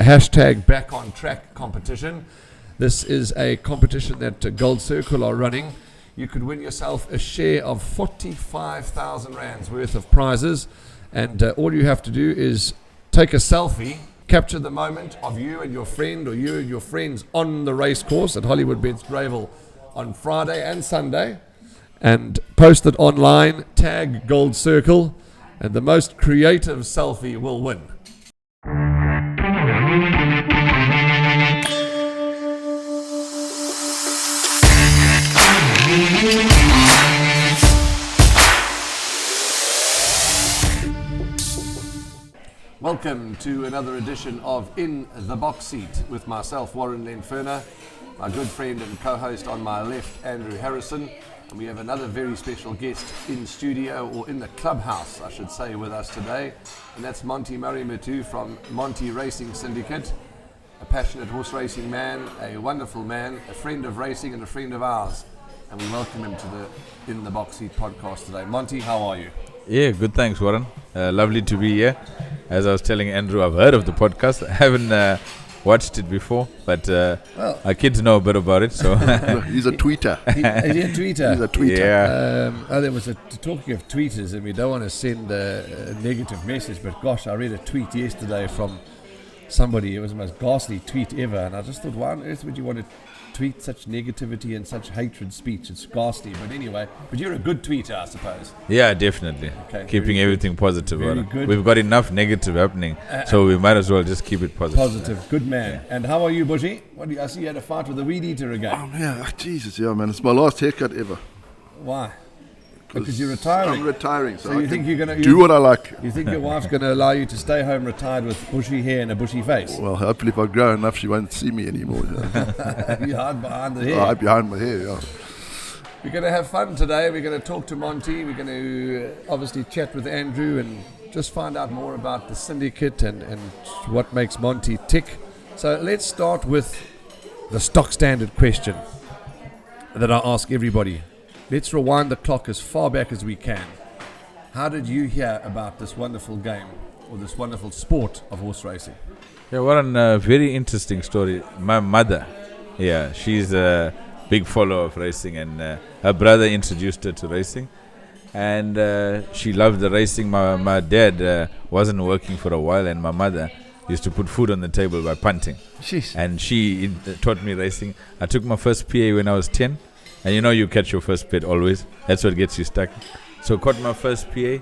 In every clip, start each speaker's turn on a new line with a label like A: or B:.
A: Hashtag Back on Track competition. This is a competition that Gold Circle are running. You could win yourself a share of 45,000 rands worth of prizes, and all you have to do is take a selfie, capture the moment of you and your friend or you and your friends on the race course at Hollywood Beds Gravel on Friday and Sunday, and post it online, tag Gold Circle, and the most creative selfie will win. Welcome to another edition of In the Box Seat with myself, Warren Lenferner, my good friend and co-host on my left, Andrew Harrison, and we have another very special guest in studio, or in the clubhouse, I should say, with us today, and that's Monty Mariemuthoo from Monty Racing Syndicate, a passionate horse racing man, a wonderful man, a friend of racing and a friend of ours, and we welcome him to the In the Box Seat podcast today. Monty, how are you?
B: Yeah, good, thanks, Warren. Lovely to be here. As I was telling Andrew, I've heard of the podcast. I haven't watched it before, but our kids know a bit about it. So
C: he's a tweeter.
A: Is he a tweeter?
C: He's a tweeter.
B: Yeah.
A: There was talking of tweeters, and we don't want to send a negative message, but gosh, I read a tweet yesterday from somebody. It was the most ghastly tweet ever, and I just thought, why on earth would you want to tweet such negativity and such hatred speech? It's ghastly. But anyway, but you're a good tweeter, I suppose.
B: Yeah, definitely.
A: Okay,
B: keeping everything positive.
A: Very
B: Warren.
A: good.
B: We've got enough negative happening, so we might as well just keep it positive.
A: Positive, good man. Yeah. And how are you, Bushy? I see you had a fight with a weed eater again.
C: Oh man, Jesus, yeah, man, it's my last haircut ever.
A: Why? Because you're retiring.
C: I'm retiring, so
A: you think you're going to
C: do what I like.
A: You think your wife's going to allow you to stay home retired with bushy hair and a bushy face?
C: Well, hopefully if I grow enough, she won't see me anymore.
A: You hide behind the hair.
C: I hide behind my hair, yeah.
A: We're going to have fun today. We're going to talk to Monty. We're going to obviously chat with Andrew and just find out more about the syndicate and what makes Monty tick. So let's start with the stock standard question that I ask everybody. Let's rewind the clock as far back as we can. How did you hear about this wonderful game or this wonderful sport of horse racing?
B: Yeah, Warren, very interesting story. My mother, she's a big follower of racing, and her brother introduced her to racing, and she loved the racing. My dad wasn't working for a while, and my mother used to put food on the table by punting.
A: Jeez.
B: And she taught me racing. I took my first PA when I was 10. And you know you catch your first bet always. That's what gets you stuck. So caught my first PA.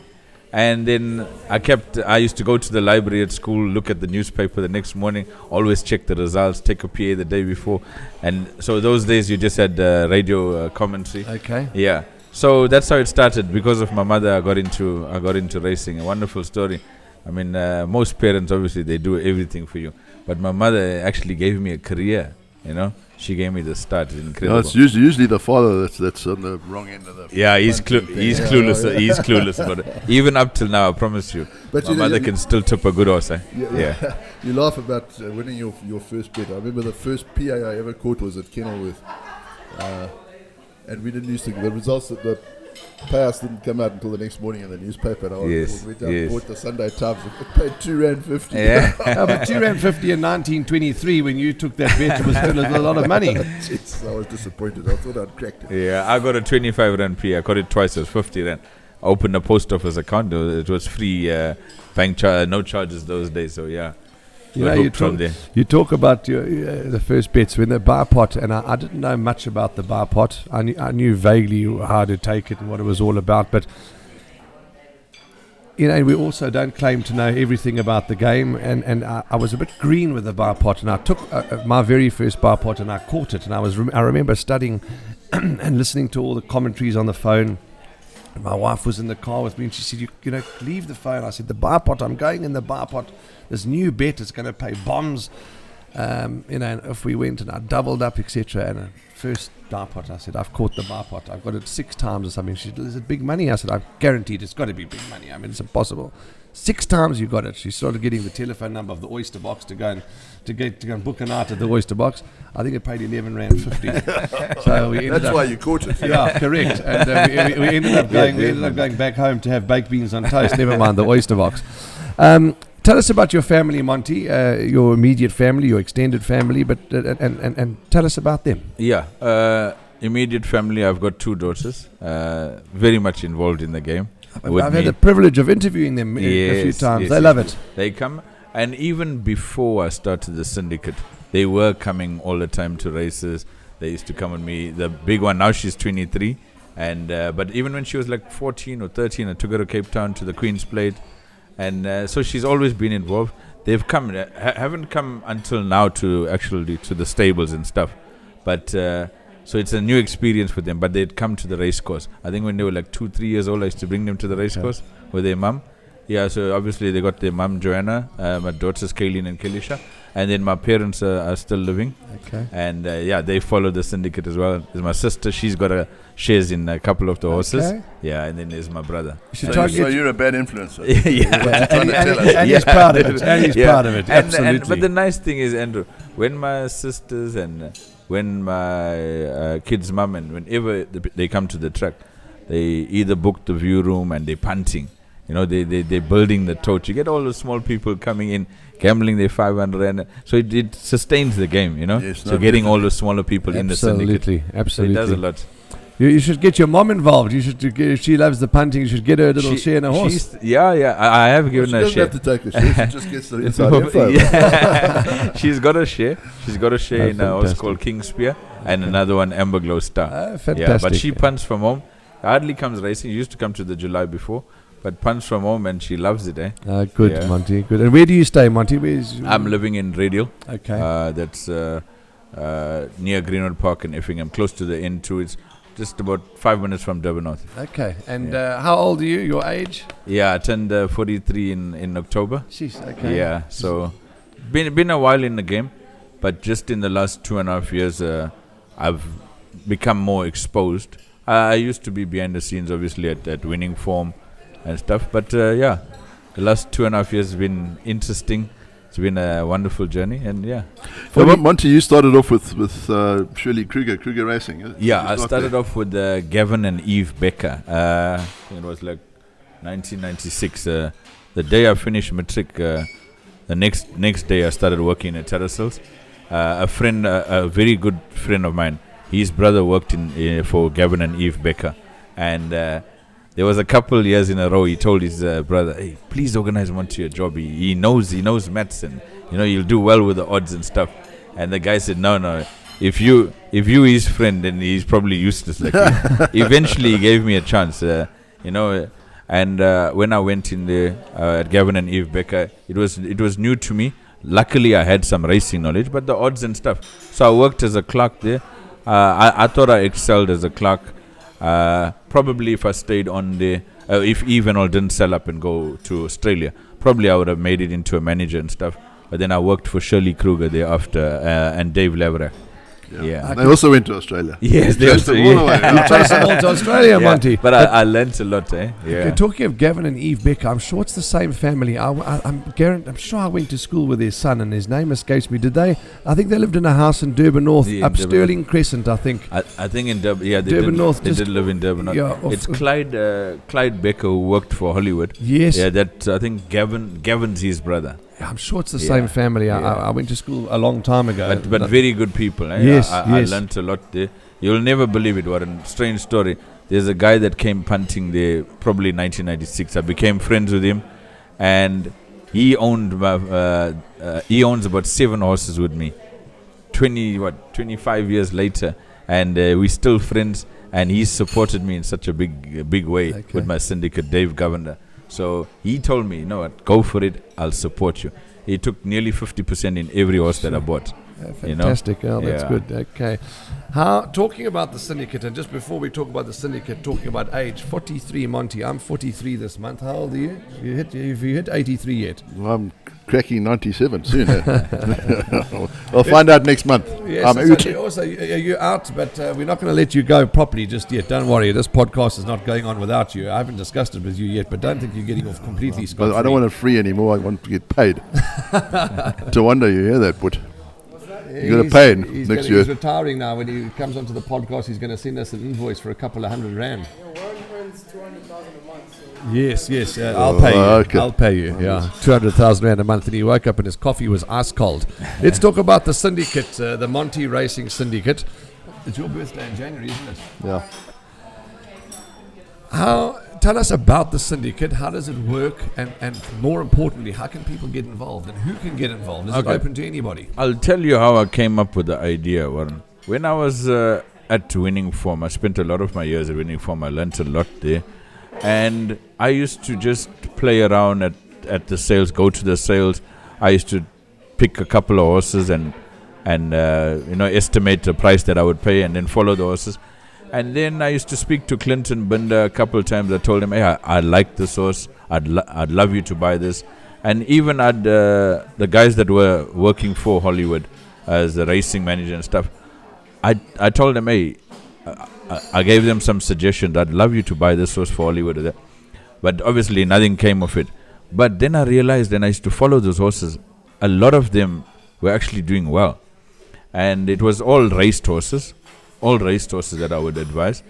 B: And then I used to go to the library at school, look at the newspaper the next morning, always check the results, take a PA the day before. And so those days you just had radio commentary.
A: Okay.
B: Yeah. So that's how it started. Because of my mother, I got into racing. A wonderful story. I mean, most parents, obviously, they do everything for you. But my mother actually gave me a career, you know. She gave me the start. It's incredible.
C: No, it's usually the father that's on the wrong end of the...
B: Yeah, he's clueless. He's clueless about it. Even up till now, I promise you. But my mother can still tip a good horse. Yeah.
C: You laugh about winning your first bet. I remember the first PA I ever caught was at Kenilworth. And we didn't used to... The results that the payouts didn't come out until the next morning in the newspaper. And I went down and bought the Sunday Times. It paid R2.50.
B: Yeah.
A: But R2.50 in 1923, when you took that bet, it was still a lot of money.
C: Jeez, I was disappointed. I thought I'd cracked it.
B: Yeah, I got a 25 rand PA. I got it twice. It was 50 rand. I opened a post office account. It was free bank no charges those days. So yeah.
A: You know, you talk about the first bets when the bar pot, and I didn't know much about the bar pot. I knew vaguely how to take it and what it was all about, but you know, we also don't claim to know everything about the game. And I was a bit green with the bar pot, and I took my very first bar pot and I caught it, and I remember studying and listening to all the commentaries on the phone. And my wife was in the car with me, and she said, you know, leave the phone. I said, the bar pot, I'm going in the bar pot. This new bet is going to pay bombs. You know, and if we went and I doubled up, etc. And first bar pot, I said, I've caught the bar pot. I've got it 6 times or something. She said, is it big money? I said, I'm guaranteed it's got to be big money. I mean, it's impossible. 6 times you got it. She started getting the telephone number of the oyster box to go and book a night at the oyster box. I think it paid R11.50. So we ended
C: That's why you caught it.
A: Yeah, correct. And we ended up going back home to have baked beans on toast. Never mind the oyster box. Tell us about your family, Monty, your immediate family, your extended family, but and tell us about them.
B: Yeah, immediate family. I've got 2 daughters, very much involved in the game.
A: I've had the privilege of interviewing them a few times. They love it.
B: They come, and even before I started the syndicate, they were coming all the time to races. They used to come with me. The big one, now she's 23, and but even when she was like 14 or 13, I took her to Cape Town to the Queen's Plate, and so she's always been involved. They've come, haven't come until now to actually to the stables and stuff, but. So it's a new experience for them, but they'd come to the race course. I think when they were like 2-3 years old, I used to bring them to the race course with their mum. Yeah, so obviously they got their mum, Joanna, my daughters, Kayleen and Kelisha, and then my parents are still living.
A: Okay.
B: And they follow the syndicate as well. There's my sister, she's got shares in a couple of the horses.
A: Okay.
B: Yeah, and then there's my brother.
C: So you're a bad influencer.
B: Yeah.
A: And he's proud of it. And he's proud of it. Absolutely.
B: But the nice thing is, Andrew, when my sisters and when my kids' mum and whenever they come to the track, they either book the view room and they're punting. You know, they're building the torch. You get all the small people coming in, gambling their 500 rand. So it sustains the game, you know.
C: Yes,
B: so getting all the smaller people in the syndicate.
A: Absolutely.
B: So it does a lot.
A: You should get your mom involved. You should. If she loves the punting, you should get her a little share in a horse.
B: I have given her a share.
C: She doesn't have to take a share. She just gets the inside info.
B: Yeah. She's got a share. She's got a share in a horse called King Spear and another one, Amber Glow Star.
A: Fantastic.
B: Yeah, but she punts from home. Hardly comes racing. She used to come to the July before, but punts from home and she loves it.
A: Good,
B: Yeah.
A: Monty. Good. And where do you stay, Monty?
B: I'm living in Radial.
A: Okay.
B: That's near Greenwood Park in Effingham, close to the N2. It's just about 5 minutes from Durban North.
A: Okay. And how old are you? Your age?
B: Yeah, I turned 43 in October.
A: Jeez. Okay.
B: Yeah, so been a while in the game, but just in the last 2.5 years, I've become more exposed. I used to be behind the scenes, obviously, at winning form and stuff. But the last 2.5 years has been interesting. It's been a wonderful journey, and
C: Monty, you started off with Shirley Kruger Racing.
B: Yeah, I started off with Gavin and Eve Becker. I think it was like 1996. The day I finished matric, the next day I started working at Terracels. A friend, a very good friend of mine, his brother worked for Gavin and Eve Becker, and there was a couple years in a row he told his brother, "Hey, please organize Monty a job. He knows maths, and you'll do well with the odds and stuff." And the guy said, "No. If you his friend, then he's probably useless." Like eventually, he gave me a chance, And when I went in there at Gavin and Eve Becker, it was new to me. Luckily, I had some racing knowledge, but the odds and stuff. So I worked as a clerk there. I thought I excelled as a clerk. Probably if I stayed on there, if Eve and all didn't sell up and go to Australia, probably I would have made it into a manager and stuff. But then I worked for Shirley Kruger thereafter and Dave Laverack. Yeah.
C: They also went to Australia.
B: Yes, they
C: Chased
B: also.
C: them all the way.
A: You chased them all to Australia, Monty.
B: But I learnt a lot,
A: Okay,
B: Yeah.
A: talking of Gavin and Eve Becker, I'm sure it's the same family. I'm sure I went to school with their son, and his name escapes me. Did they? I think they lived in a house in Durban North,
B: Yeah, in
A: up
B: Durban
A: Stirling Crescent, I think.
B: I think in Durban, they
A: Durban
B: did,
A: North,
B: they did live in Durban North.
A: Yeah,
B: it's Clyde Becker who worked for Hollywood.
A: Yes.
B: Yeah, that I think Gavin's his brother.
A: I'm sure it's the
B: Yeah.
A: same family.
B: Yeah.
A: I went to school a long time ago.
B: But very good people.
A: Yes,
B: I
A: yes.
B: learnt a lot there. You'll never believe it. What a strange story. There's a guy that came punting there probably 1996. I became friends with him, and he owns about 7 horses with me. 25 years later, and we're still friends. And he supported me in such a big way with my syndicate, Dave Governor. So he told me, go for it. I'll support you. He took nearly 50% in every horse that I bought.
A: Fantastic. That's
B: Yeah.
A: good. Okay. Talking about the syndicate, and just before we talk about the syndicate, talking about age, 43, Monty. I'm 43 this month. How old are you? Have you hit 83 yet?
C: Well, I'm cracking 97 soon. I'll find out next month.
A: Yes, you're out, but we're not going to let you go properly just yet. Don't worry, this podcast is not going on without you. I haven't discussed it with you yet, but don't think you're getting off completely scot-free.
C: But I don't want it free anymore. I want to get paid. To wonder you hear that, but you got to pay next year.
A: He's retiring now. When he comes onto the podcast, he's going to send us an invoice for a couple of $100 rand.
D: Warren earns 200,000 a month, so
A: Yes, yes. I'll pay you.
C: Okay.
A: I'll pay you. Yeah, 200,000 rand a month, and he woke up and his coffee was ice cold. Let's talk about the syndicate, the Monty Racing Syndicate. It's your birthday in January, isn't it?
C: Yeah.
A: Tell us about the syndicate. How does it work? And more importantly, how can people get involved? And who can get involved? Is it open to anybody?
B: I'll tell you how I came up with the idea, Warren. When I was at Winning Form, I spent a lot of my years at Winning Form. I learnt a lot there. And I used to just play around at the sales, go to the sales. I used to pick a couple of horses and estimate the price that I would pay and then follow the horses. And then I used to speak to Clinton Binder a couple of times. I told him, hey, I like this horse. I'd love you to buy this. And even the guys that were working for Hollywood as the racing manager and stuff, I told them, hey, I gave them some suggestions. I'd love you to buy this horse for Hollywood. But obviously nothing came of it. But then I realized, and I used to follow those horses, a lot of them were actually doing well. And it was all raced horses that I would advise.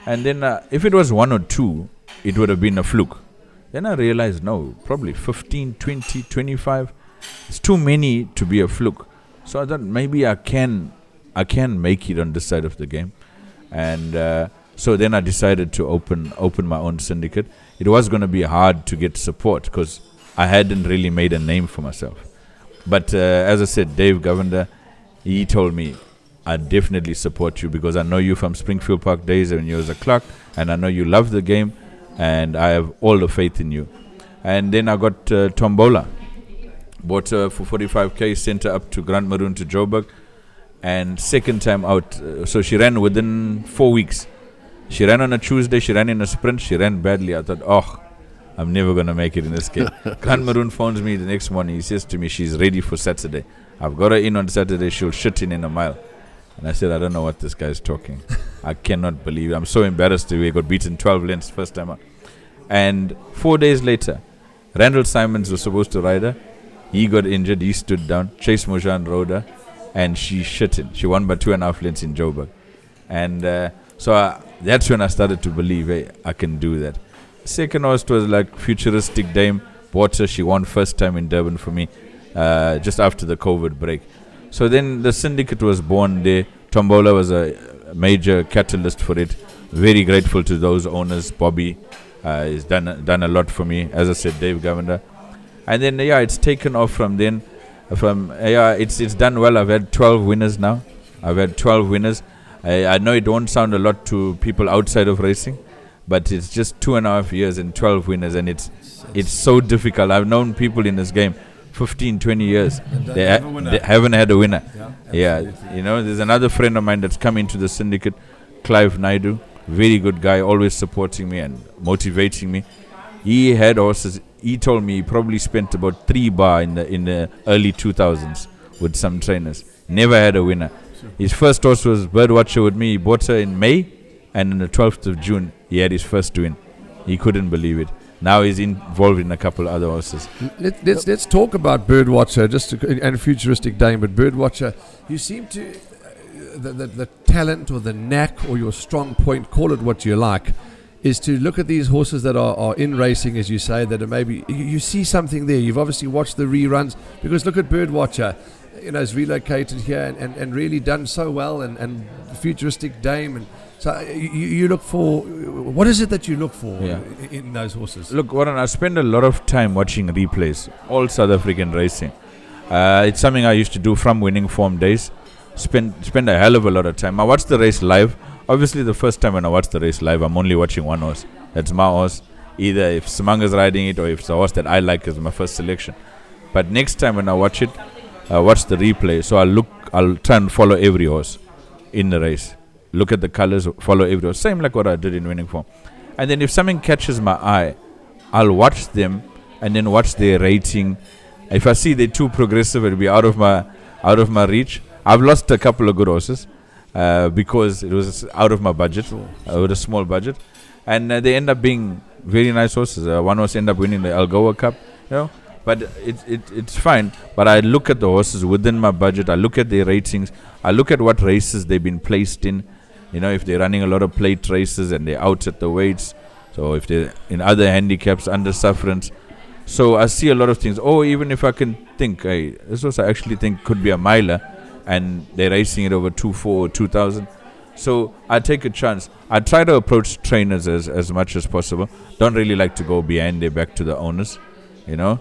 B: And then if it was one or two, it would have been a fluke. Then I realized, no, probably 15, 20, 25. It's too many to be a fluke. So I thought maybe I can make it on this side of the game. And so then I decided to open my own syndicate. It was going to be hard to get support because I hadn't really made a name for myself. But as I said, Dave Govender, he told me, I definitely support you because I know you from Springfield Park days when you was a clerk, and I know you love the game, and I have all the faith in you. And then I got Tombola. Bought her for 45k, sent her up to Grand Maroon to Joburg, and second time out, so she ran within 4 weeks. She ran on a Tuesday, she ran in a sprint, she ran badly. I thought, I'm never going to make it in this game. Grand Maroon phones me the next morning, he says to me, she's ready for Saturday. I've got her in on Saturday, she'll shit in a mile. And I said, I don't know what this guy is talking. I cannot believe it. I'm so embarrassed that we got beaten 12 lengths first time out. And 4 days later, Randall Simons was supposed to ride her. He got injured, he stood down. Chase Mojan rode her, and she shit in. She won by 2.5 lengths in Joburg. And so that's when I started to believe, hey, I can do that. Second horse was like futuristic dame. Bought her, she won first time in Durban for me, just after the COVID break. So then the syndicate was born there. Tombola was a major catalyst for it. Very grateful to those owners. Bobby has done a lot for me. As I said, Dave Govender. And then, it's taken off from then. It's done well. I've had 12 winners now. I know it won't sound a lot to people outside of racing, but it's just 2.5 years and 12 winners, and it's so difficult. I've known people in this game 15, 20 years. They haven't had a winner. Yeah, there's another friend of mine that's come into the syndicate, Clive Naidu. Very good guy, always supporting me and motivating me. He had horses. He told me he probably spent about 3 bar in the early 2000s with some trainers. Never had a winner. His first horse was Birdwatcher with me. He bought her in May, and on the 12th of June, he had his first win. He couldn't believe it. Now he's involved in a couple of other horses.
A: Let's talk about Birdwatcher, and Futuristic Dame. But Birdwatcher, you seem to the talent or the knack or your strong point, call it what you like, is to look at these horses that are in racing, as you say, that are maybe you see something there. You've obviously watched the reruns, because look at Birdwatcher. Has relocated here and really done so well, and Futuristic Dame, and so you look for, what is it that you look for in those horses?
B: Look, Warren, I spend a lot of time watching replays, all South African racing. It's something I used to do from Winning Form days. Spend a hell of a lot of time. I watch the race live. Obviously, the first time when I watch the race live, I'm only watching one horse. That's my horse. Either if Smunga's riding it or if it's a horse that I like as my first selection. But next time when I watch it, I watch the replay, so I'll try and follow every horse in the race. Look at the colors, follow every horse. Same like what I did in Winning Form. And then if something catches my eye, I'll watch them and then watch their rating. If I see they're too progressive, it'll be out of my reach. I've lost a couple of good horses because it was out of my budget, with a small budget. And they end up being very nice horses. One horse ended up winning the Algoa Cup, But it's fine. But I look at the horses within my budget. I look at their ratings. I look at what races they've been placed in. If they're running a lot of plate races and they're out at the weights. So if they're in other handicaps, under sufferance. So I see a lot of things. Or even if I can think, this was I actually think could be a miler, and they're racing it over 2.4 or 2,000. So I take a chance. I try to approach trainers as much as possible. Don't really like to go behind their back to the owners, you know.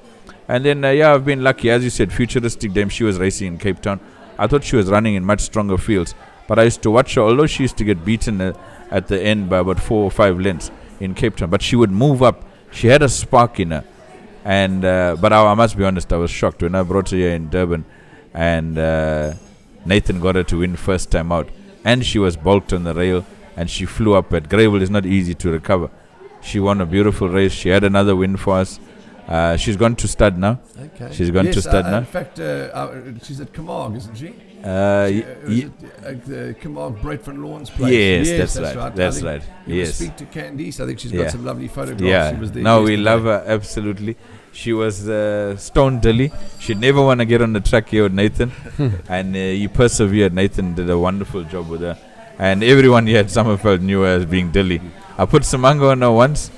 B: And then, I've been lucky. As you said, Futuristic Dame, she was racing in Cape Town. I thought she was running in much stronger fields. But I used to watch her, although she used to get beaten at the end by about 4 or 5 lengths in Cape Town. But she would move up. She had a spark in her. And but I must be honest, I was shocked when I brought her here in Durban. And Nathan got her to win first time out. And she was bulked on the rail. And she flew up at Gravel. It's not easy to recover. She won a beautiful race. She had another win for us. She's gone to stud now.
A: Okay.
B: She's gone to stud now.
A: In fact, she's at Camargue, isn't she? Camargue, Brett Lawns place.
B: Yes, that's right. That's
A: I think
B: right.
A: You
B: Yes.
A: speak to Candice. I think she's got some lovely photographs.
B: Yeah.
A: She was there
B: No, we
A: yesterday.
B: love her absolutely. She was stone dilly. She'd never want to get on the track here with Nathan, and he persevered. Nathan did a wonderful job with her, and everyone here at Summerfeld knew her as being dilly. I put Smunga on her once,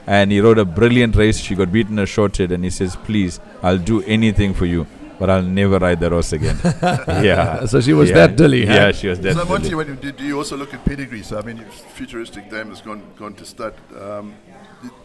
B: and he rode a brilliant race. She got beaten a short head, and he says, "Please, I'll do anything for you, but I'll never ride the horse again." Yeah.
A: So she was that dilly, huh?
B: Yeah, she was that
C: So, Monty,
B: dilly.
C: do you also look at pedigree? So, I mean, if Futuristic Dame has gone to stud.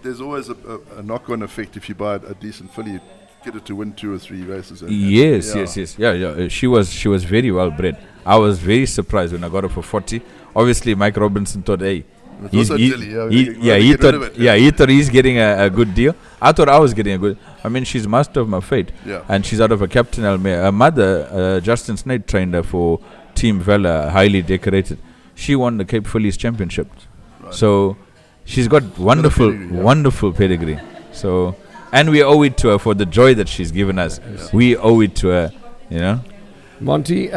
C: There's always a knock-on effect if you buy a decent filly, get it to win 2 or 3 races.
B: Yes. Yeah. She was very well bred. I was very surprised when I got her for 40. Obviously, Mike Robinson thought, hey,
C: It's also dilly,
B: he thought he's getting a good deal. I thought I was getting a good. I mean, she's master of my fate, and she's out of a Captain Elmere. Her mother, Justin Snade, trained her for Team Vela, highly decorated. She won the Cape Fillies Championship, so she's got wonderful pedigree. So, and we owe it to her for the joy that she's given us. We owe it to her, you know.
A: Monty,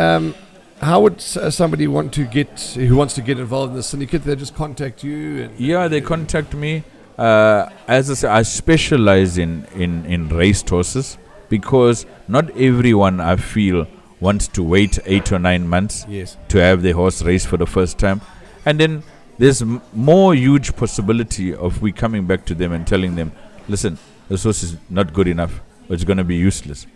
A: how would somebody who wants to get involved in the syndicate? They just contact you?
B: They contact me. As I say, I specialize in raced horses because not everyone, I feel, wants to wait 8 or 9 months to have their horse race for the first time. And then there's more huge possibility of we coming back to them and telling them, listen, this horse is not good enough. It's going to be useless.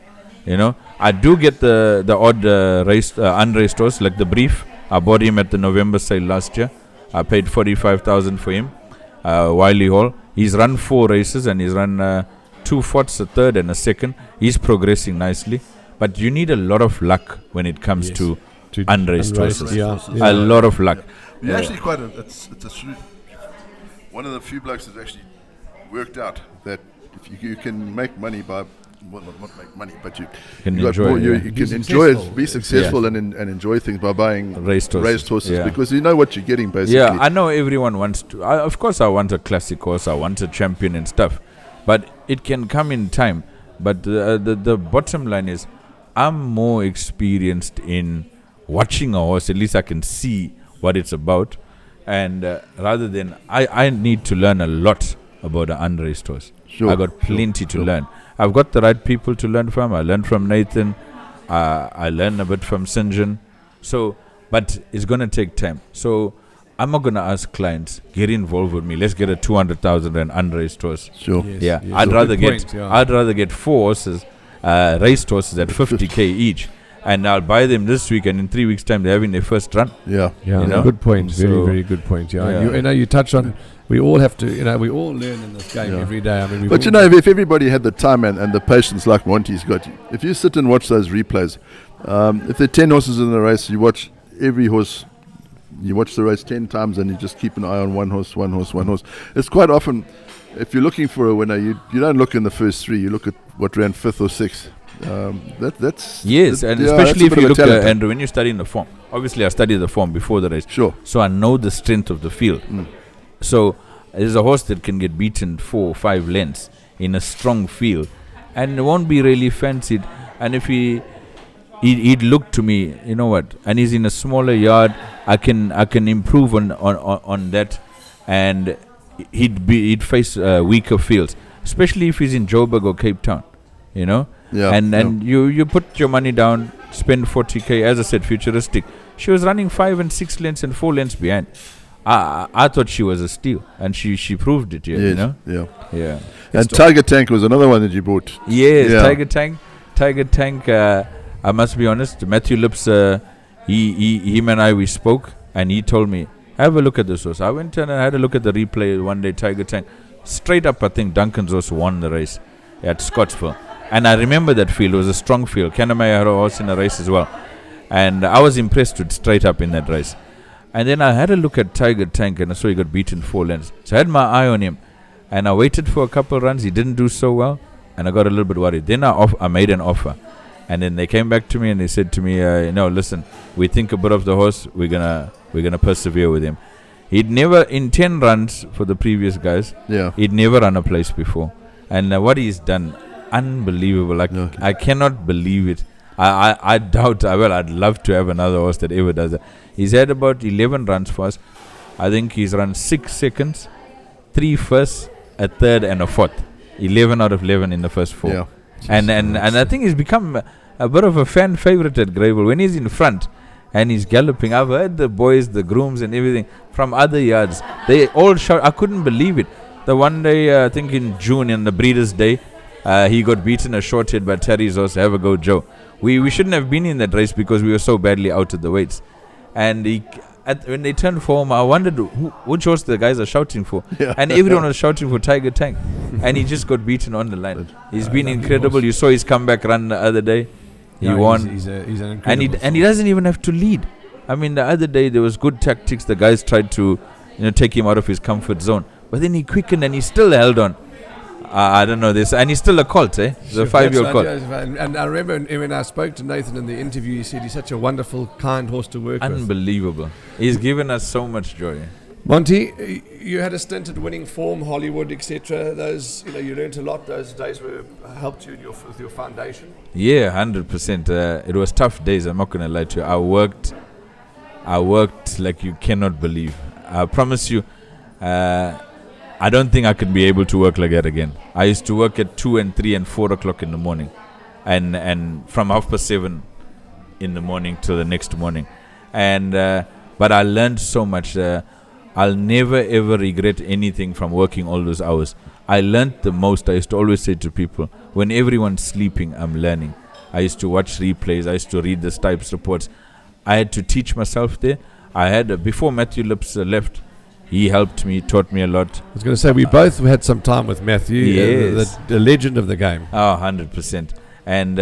B: You know, I do get the odd unraced horse, like the Brief. I bought him at the November sale last year. I paid 45,000 for him. Wiley Hall. He's run 4 races and he's run 2 fourths, a third and a second. He's progressing nicely. But you need a lot of luck when it comes to unraced horses. A lot of luck.
C: You're actually quite it's a shrewd. One of the few blokes that's actually worked out that if you can make money by, well, not make money, but you can enjoy it, be successful and enjoy things by buying
B: raced
C: horses because you know what you're getting basically.
B: Yeah, I know everyone wants to. Of course, I want a classic horse. I want a champion and stuff, but it can come in time. But the bottom line is, I'm more experienced in watching a horse. At least I can see what it's about, and rather than I need to learn a lot about an unraced horse. I got plenty to learn. I've got the right people to learn from. I learned from Nathan. I learned a bit from Sinjan. So, but it's going to take time. So, I'm not going to ask clients, get involved with me. Let's get a 200,000 and unraced horse.
C: Sure.
B: I'd rather get 4 horses, raced horses at 50k each. And I'll buy them this week, and in 3 weeks' time, they're having their first run.
A: You know? Good point. Very, very good point. You touch on. We all have to. We all learn in this game every day. I mean,
C: but if everybody had the time and the patience like Monty's got, if you sit and watch those replays, if there are 10 horses in the race, you watch every horse. You watch the race 10 times, and you just keep an eye on one horse. It's quite often, if you're looking for a winner, you don't look in the first 3. You look at what ran 5th or 6th. That's
B: especially if you look and when you study in the form. Obviously, I studied the form before the race.
C: Sure.
B: So I know the strength of the field. So there's a horse that can get beaten 4 or 5 lengths in a strong field, and it won't be really fancied. And if he'd look to me, you know what? And he's in a smaller yard. I can improve on that, and he'd face weaker fields, especially if he's in Joburg or Cape Town, you know. And you put your money down, spend 40k. As I said, Futuristic. She was running 5 and 6 lengths and 4 lengths behind. I thought she was a steal, and she proved it here.
C: Yes,
B: You know.
C: yeah.
B: Yeah.
C: And Tiger Tank was another one that you brought.
B: Yes,
C: Yeah.
B: Tiger Tank. I must be honest. Matthew Lips, him and I, we spoke, and he told me, have a look at this horse. I went and I had a look at the replay one day. Tiger Tank, straight up, I think Duncan's horse won the race at Scottsville, and I remember that field. It was a strong field. Kanamaya had a horse in the race as well, and I was impressed with straight up in that race. And then I had a look at Tiger Tank, and I saw he got beaten 4 lengths. So I had my eye on him, and I waited for a couple runs. He didn't do so well, and I got a little bit worried. Then I made an offer, and then they came back to me and they said to me, listen, we think a bit of the horse. We're gonna persevere with him. He'd never, in 10 runs for the previous guys, he'd never run a place before, and what he's done, unbelievable. I cannot believe it. I doubt. I'd love to have another horse that ever does that. He's had about 11 runs for us. I think he's run 6 seconds, 3 firsts, a third, and a fourth. 11 out of 11 in the first 4.
C: Yeah.
B: And I think he's become a bit of a fan favorite at Greybull. When he's in front and he's galloping, I've heard the boys, the grooms, and everything from other yards. They all shout. I couldn't believe it. The one day, I think in June, in the Breeders' Day, he got beaten a short hit by Terry's horse. Have a go, Joe. We shouldn't have been in that race because we were so badly out at the weights. And when they turned for him, I wondered which horse the guys are shouting for.
C: Yeah.
B: And everyone was shouting for Tiger Tank. And he just got beaten on the line. He's been incredible.
A: Horse.
B: You saw his comeback run the other day. He won.
A: He's an incredible
B: And he doesn't even have to lead. I mean, the other day there was good tactics. The guys tried to take him out of his comfort zone. But then he quickened and he still held on. I don't know this. And he's still a colt, eh? The 5-year-old colt.
A: And I remember when I spoke to Nathan in the interview, he said he's such a wonderful, kind horse to work with.
B: Unbelievable. He's given us so much joy.
A: Monty, you had a stint at Winning Form, Hollywood, etc. Those, you learnt a lot. Those days helped you with your foundation.
B: Yeah, 100%. It was tough days. I'm not going to lie to you. I worked like you cannot believe. I promise you. I don't think I could be able to work like that again. I used to work at 2 and 3 and 4 o'clock in the morning, and from 7:30 in the morning till the next morning, but I learned so much. I'll never ever regret anything from working all those hours. I learned the most. I used to always say to people, when everyone's sleeping, I'm learning. I used to watch replays. I used to read the Stipes reports. I had to teach myself there. I had before Matthew Lips left. He helped me, taught me a lot.
A: I was going to say, we both had some time with Matthew,
B: Yes.
A: the legend of the game.
B: Oh, 100%. And,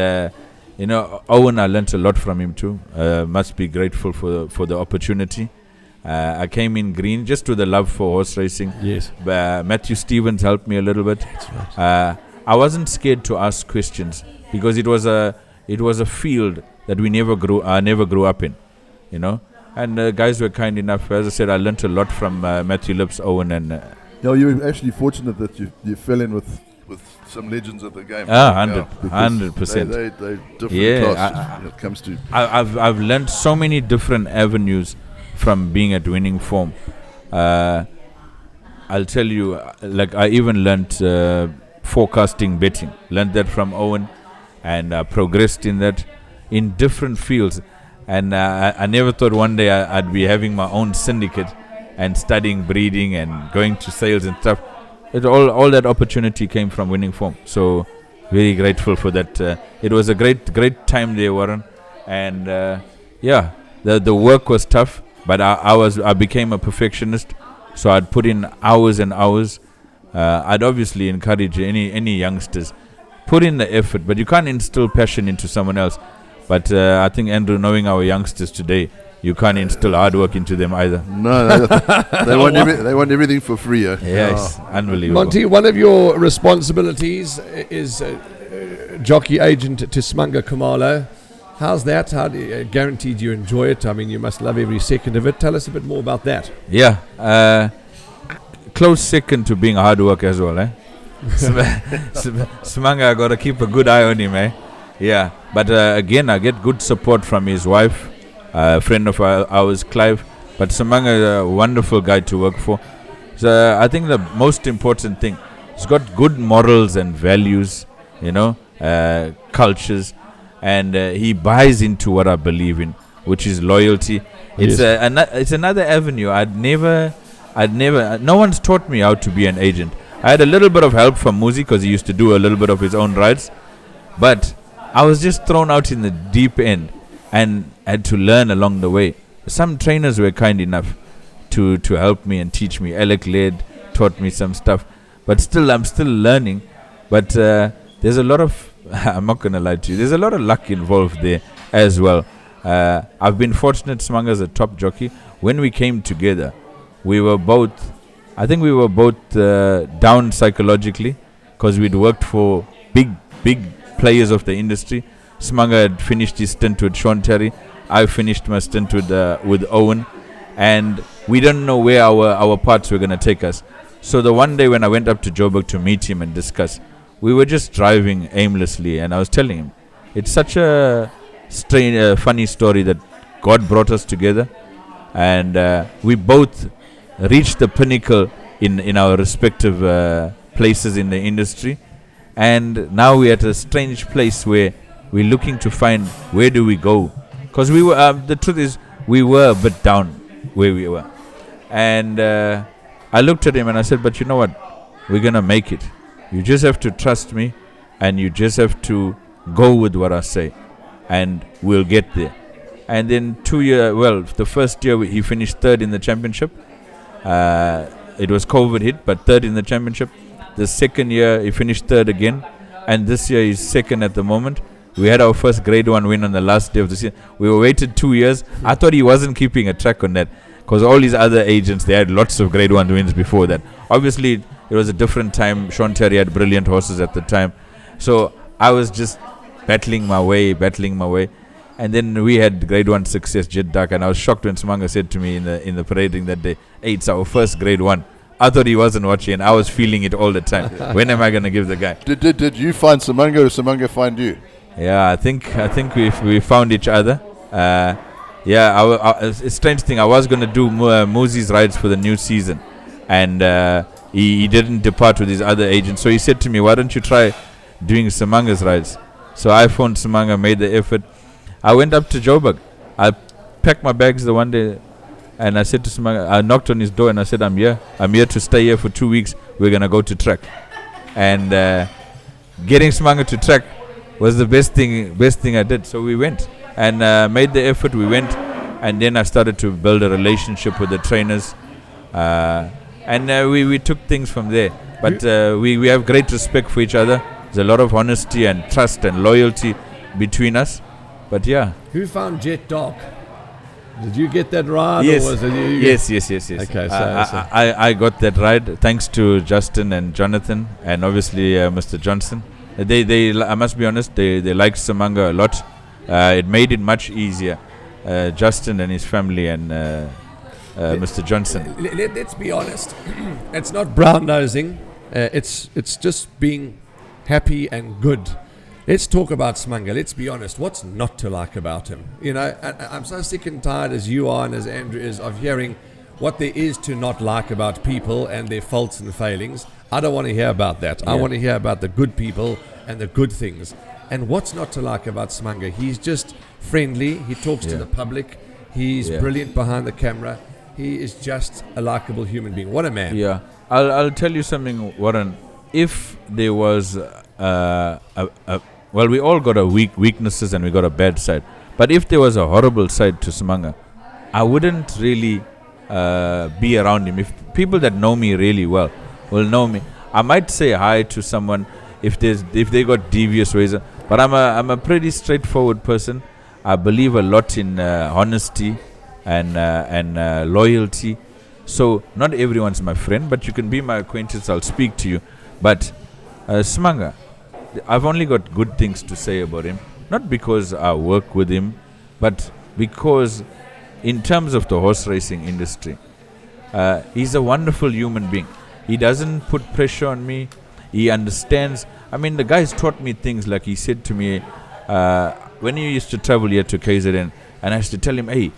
B: Owen, I learnt a lot from him too. Must be grateful for the opportunity. I came in green just with a love for horse racing.
A: Yes.
B: Matthew Stevens helped me a little bit.
A: That's right.
B: I wasn't scared to ask questions because it was a field that I never grew up in, And the guys were kind enough. As I said, I learnt a lot from Matthew Lips, Owen, and...
C: You were actually fortunate that you fell in with some legends of the game.
B: 100%.
C: They're different class when it comes to...
B: I've learnt so many different avenues from being at Winning Form. I'll tell you, I even learnt forecasting betting. Learnt that from Owen, and progressed in that in different fields. And I never thought one day I'd be having my own syndicate and studying breeding and going to sales and stuff. All that opportunity came from Winning Form. So very grateful for that. It was a great time there, Warren. And the work was tough, but I became a perfectionist. So I'd put in hours and hours. I'd obviously encourage any youngsters, put in the effort, but you can't instill passion into someone else. But I think, Andrew, knowing our youngsters today, you can't instill hard work into them either.
C: No, they want everything for free.
B: Yes, unbelievable.
A: Monty, one of your responsibilities is jockey agent to Smanga Khumalo. How's that? How guaranteed you enjoy it? I mean, you must love every second of it. Tell us a bit more about that.
B: Yeah, close second to being hard work as well. Smanga, I got to keep a good eye on him. Yeah, but again, I get good support from his wife, a friend of ours, Clive. But Smanga is a wonderful guy to work for. So I think the most important thing, he's got good morals and values, cultures, and he buys into what I believe in, which is loyalty. It's it's another avenue. No one's taught me how to be an agent. I had a little bit of help from Muzi because he used to do a little bit of his own rides, but I was just thrown out in the deep end and had to learn along the way. Some trainers were kind enough to help me and teach me. Alec Led taught me some stuff, but still I'm still learning. But there's a lot of I'm not gonna lie to you. There's a lot of luck involved there as well. I've been fortunate. Smunga's a top jockey. When we came together, we were both down psychologically because we'd worked for big players of the industry. Smunga had finished his stint with Sean Terry. I finished my stint with Owen, and we didn't know where our paths were going to take us. So the one day when I went up to Joburg to meet him and discuss, we were just driving aimlessly, and I was telling him, it's such a strange, funny story that God brought us together, and we both reached the pinnacle in our respective places in the industry, and now we're at a strange place where we're looking to find where do we go, because we were the truth is we were a bit down where we were, and I looked at him and I said, but you know what, we're gonna make it. You just have to trust me, and you just have to go with what I say, and we'll get there. And then the first year he finished third in the championship. It was COVID hit, but third in the championship. The second year he finished third again, and this year he's second at the moment. We had our first grade 1 win on the last day of the season. We waited 2 years. I thought he wasn't keeping a track on that, because all his other agents, they had lots of grade 1 wins before that. Obviously, it was a different time. Sean Terry had brilliant horses at the time. So I was just battling my way. And then we had grade 1 success, Jet Dark, and I was shocked when Smunga said to me in the parading that day, hey, it's our first grade 1. I thought he wasn't watching, and I was feeling it all the time. When am I going to give the guy?
C: Did you find Smunga, or Smunga find you?
B: Yeah, I think we found each other. It's a strange thing. I was going to do Muzi's rides for the new season, and he didn't depart with his other agent. So he said to me, why don't you try doing Smunga's rides? So I phoned Smunga, made the effort. I went up to Joburg. I packed my bags the one day, and I said to Smunga, I knocked on his door and I said, I'm here to stay here for 2 weeks. We're going to go to track. And getting Smunga to track was the best thing I did. So we went and made the effort. We went, and then I started to build a relationship with the trainers, and we took things from there. But we have great respect for each other. There's a lot of honesty and trust and loyalty between us. But yeah.
A: Who found Jet Dark? Did you get that ride?
B: Yes.
A: Or was it you?
B: Yes.
A: Okay,
B: I got that ride thanks to Justin and Jonathan, and obviously Mr. Johnson. They I must be honest, they liked Smunga a lot. It made it much easier. Justin and his family and Mr. Johnson.
A: Let's be honest. It's not brown nosing. It's just being happy and good. Let's talk about Smunga. Let's be honest. What's not to like about him? You know, I'm so sick and tired, as you are and as Andrew is, of hearing what there is to not like about people and their faults and failings. I don't want to hear about that. Yeah. I want to hear about the good people and the good things. And what's not to like about Smunga? He's just friendly. He talks to the public. He's brilliant behind the camera. He is just a likable human being. What a man.
B: Yeah. I'll tell you something, Warren. If there was well, we all got a weaknesses and we got a bad side. But if there was a horrible side to Smunga, I wouldn't really be around him. If people that know me really well will know me, I might say hi to someone if they got devious ways. But I'm a pretty straightforward person. I believe a lot in honesty and loyalty. So not everyone's my friend, but you can be my acquaintance. I'll speak to you. But Smunga, I've only got good things to say about him. Not because I work with him, but because in terms of the horse racing industry, he's a wonderful human being. He doesn't put pressure on me. He understands. I mean, the guy's taught me things like he said to me, when he used to travel here to KZN, and I used to tell him, hey,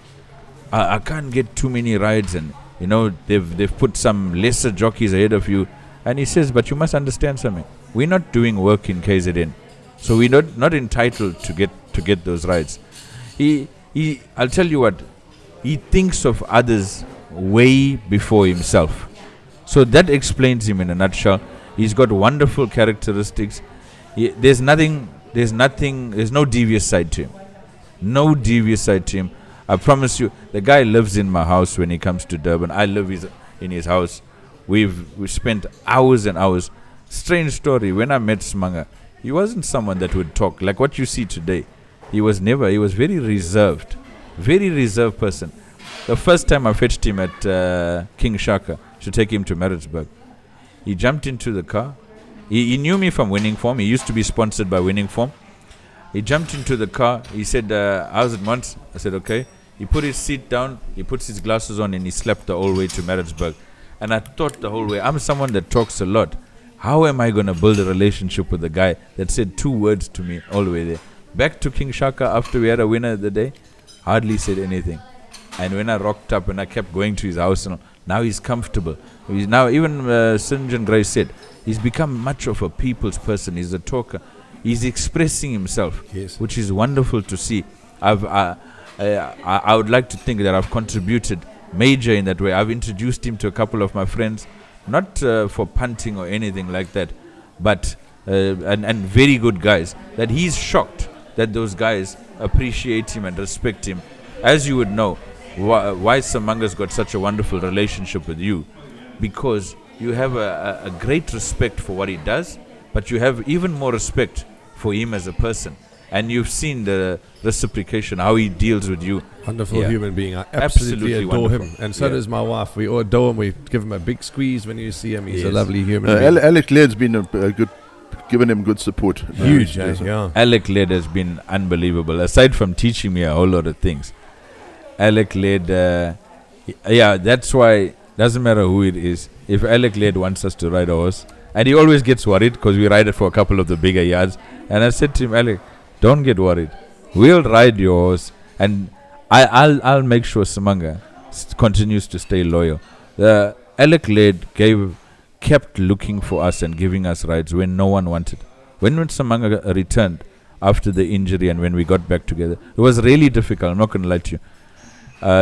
B: I can't get too many rides, and you know they've put some lesser jockeys ahead of you. And he says, but you must understand something. We're not doing work in KZN, so we're not entitled to get those rides. I'll tell you what, he thinks of others way before himself. So that explains him in a nutshell. He's got wonderful characteristics. There's no devious side to him. No devious side to him. I promise you, the guy lives in my house when he comes to Durban. I live in his house. We've spent hours and hours. Strange story, when I met Smanga, he wasn't someone that would talk like what you see today. He was very reserved person. The first time I fetched him at King Shaka to take him to Maritzburg, he jumped into the car. He knew me from Winning Form. He used to be sponsored by Winning Form. He jumped into the car. He said, how's it, Mons? I said, okay. He put his seat down. He puts his glasses on and he slept the whole way to Maritzburg. And I thought the whole way, I'm someone that talks a lot. How am I going to build a relationship with a guy that said 2 words to me all the way there? Back to King Shaka after we had a winner of the day, hardly said anything. And when I rocked up and I kept going to his house, now he's comfortable. He's now, even Sinjan Gray said, he's become much of a people's person. He's a talker. He's expressing himself,
A: Yes.
B: which is wonderful to see. I would like to think that I've contributed major in that way. I've introduced him to a couple of my friends, not for punting or anything like that, but and very good guys, that he's shocked that those guys appreciate him and respect him. As you would know, why Samanga's got such a wonderful relationship with you, because you have a great respect for what he does, but you have even more respect for him as a person. And you've seen the reciprocation, how he deals with you.
A: Wonderful
B: Yeah.
A: human being. I absolutely adore
B: wonderful.
A: him. And so
B: Yeah.
A: does my wife. We all adore him. We give him a big squeeze when you see him. He's a
B: Yes.
A: lovely human being.
C: Alec Led's been given him good support.
A: Huge,
C: Yes.
A: yeah.
B: Alec Led has been unbelievable. Aside from teaching me a whole lot of things, Alec Led, that's why, doesn't matter who it is, if Alec Led wants us to ride a horse, and he always gets worried because we ride it for a couple of the bigger yards, and I said to him, Alec, don't get worried. We'll ride your horse, and I'll make sure Smanga continues to stay loyal. Alec Led kept looking for us and giving us rides when no one wanted. When Smanga returned after the injury and when we got back together, it was really difficult. I'm not going to lie to you.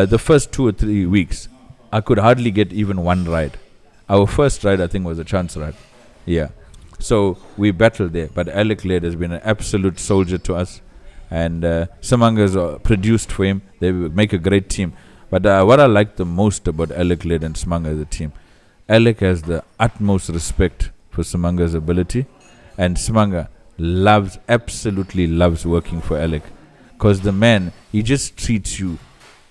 B: The first 2 or 3 weeks, I could hardly get even one ride. Our first ride, I think, was a chance ride. Yeah. So we battled there. But Alec Led has been an absolute soldier to us. And Samanga's produced for him. They make a great team. But what I like the most about Alec Led and Smanga as a team, Alec has the utmost respect for Samanga's ability. And Smanga absolutely loves working for Alec. Because the man, he just treats you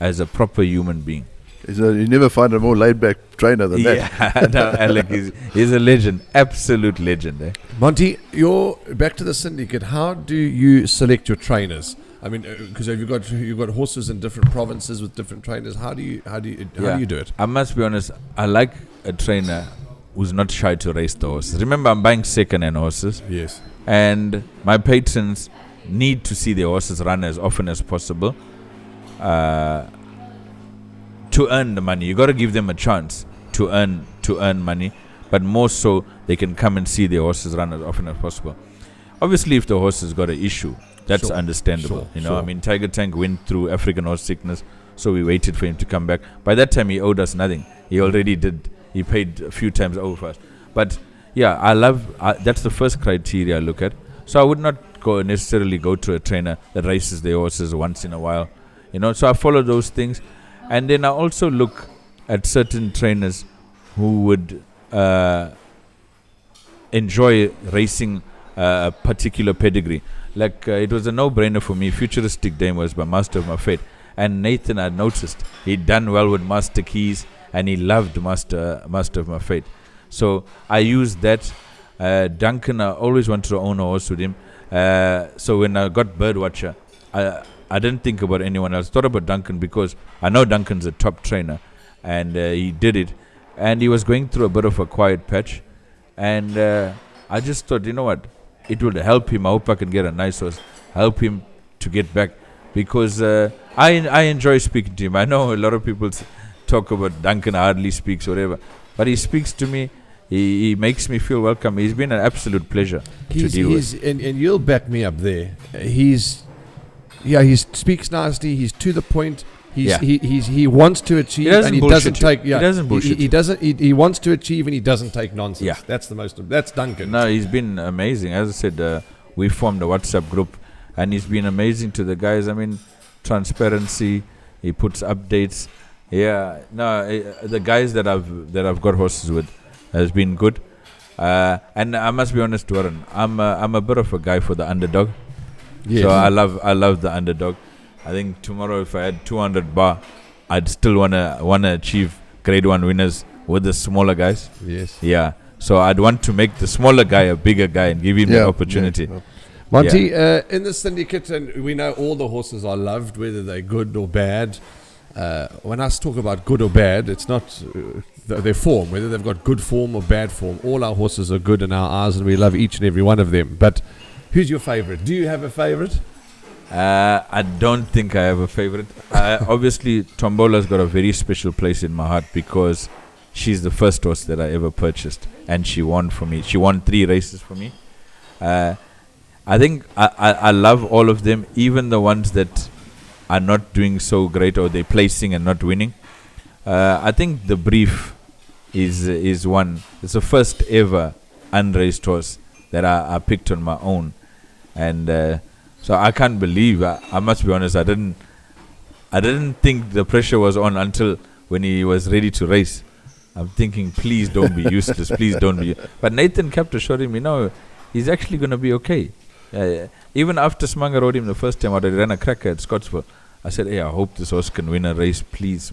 B: as a proper human being.
C: You never find a more laid-back trainer than that.
B: Yeah, no, Alec is a legend, absolute legend. Eh?
A: Monty, you're back to the syndicate. How do you select your trainers? I mean, because you've got horses in different provinces with different trainers. How do you do it?
B: I must be honest. I like a trainer who's not shy to race the horses. Remember, I'm buying second-hand horses.
A: Yes.
B: And my patrons need to see their horses run as often as possible. To earn the money, you got to give them a chance to earn money, but more so they can come and see their horses run as often as possible. Obviously, if the horse has got an issue, that's understandable. I mean, Tiger Tank went through African horse sickness, so we waited for him to come back. By that time, he owed us nothing. He already did. He paid a few times over for us. But yeah, that's the first criteria I look at. So I would not necessarily go to a trainer that races their horses once in a while. So I follow those things. And then I also look at certain trainers who would enjoy racing a particular pedigree. Like it was a no-brainer for me. Futuristic Dame was my Master of My Fate. And Nathan, I noticed, he'd done well with Master Keys and he loved Master of My Fate. So I used that. Duncan, I always wanted to own a horse with him. So when I got Birdwatcher, I didn't think about anyone else. I thought about Duncan because I know Duncan's a top trainer, and he did it. And he was going through a bit of a quiet patch, and I just thought, you know what, it would help him. I hope I can get a nice horse, help him to get back, because I enjoy speaking to him. I know a lot of people talk about Duncan hardly speaks, whatever, but he speaks to me. He makes me feel welcome. He's been an absolute pleasure to deal with.
A: And you'll back me up there. He speaks nicely. He's to the point. He wants to achieve, and he doesn't take. Yeah,
B: he doesn't bullshit.
A: He doesn't. He wants to achieve, and he doesn't take nonsense.
B: Yeah.
A: That's Duncan.
B: No, he's been amazing. As I said, we formed a WhatsApp group, and he's been amazing to the guys. I mean, transparency. He puts updates. Yeah, no, the guys that I've got horses with has been good. And I must be honest, Warren, I'm a bit of a guy for the underdog. Yes. So I love the underdog. I think tomorrow, if I had 200 bar, I'd still wanna achieve Grade 1 winners with the smaller guys.
A: Yes.
B: Yeah. So I'd want to make the smaller guy a bigger guy and give him the opportunity.
C: Yeah.
A: Monty, in the syndicate, and we know all the horses are loved, whether they're good or bad. When I talk about good or bad, it's not their form, whether they've got good form or bad form. All our horses are good in our eyes, and we love each and every one of them. But who's your favorite? Do you have a favorite?
B: I don't think I have a favorite. Obviously, Tombola's got a very special place in my heart because she's the first horse that I ever purchased, and she won for me. She won 3 races for me. I think I love all of them, even the ones that are not doing so great or they're placing and not winning. I think the Brief is one. It's the first ever unraced horse that I picked on my own, and so I can't believe. I must be honest. I didn't think the pressure was on until when he was ready to race. I'm thinking, please don't be useless. Please don't be. But Nathan kept assuring me, no, he's actually going to be okay. Even after Smanga rode him the first time out, I ran a cracker at Scottsville. I said, hey, I hope this horse can win a race, please.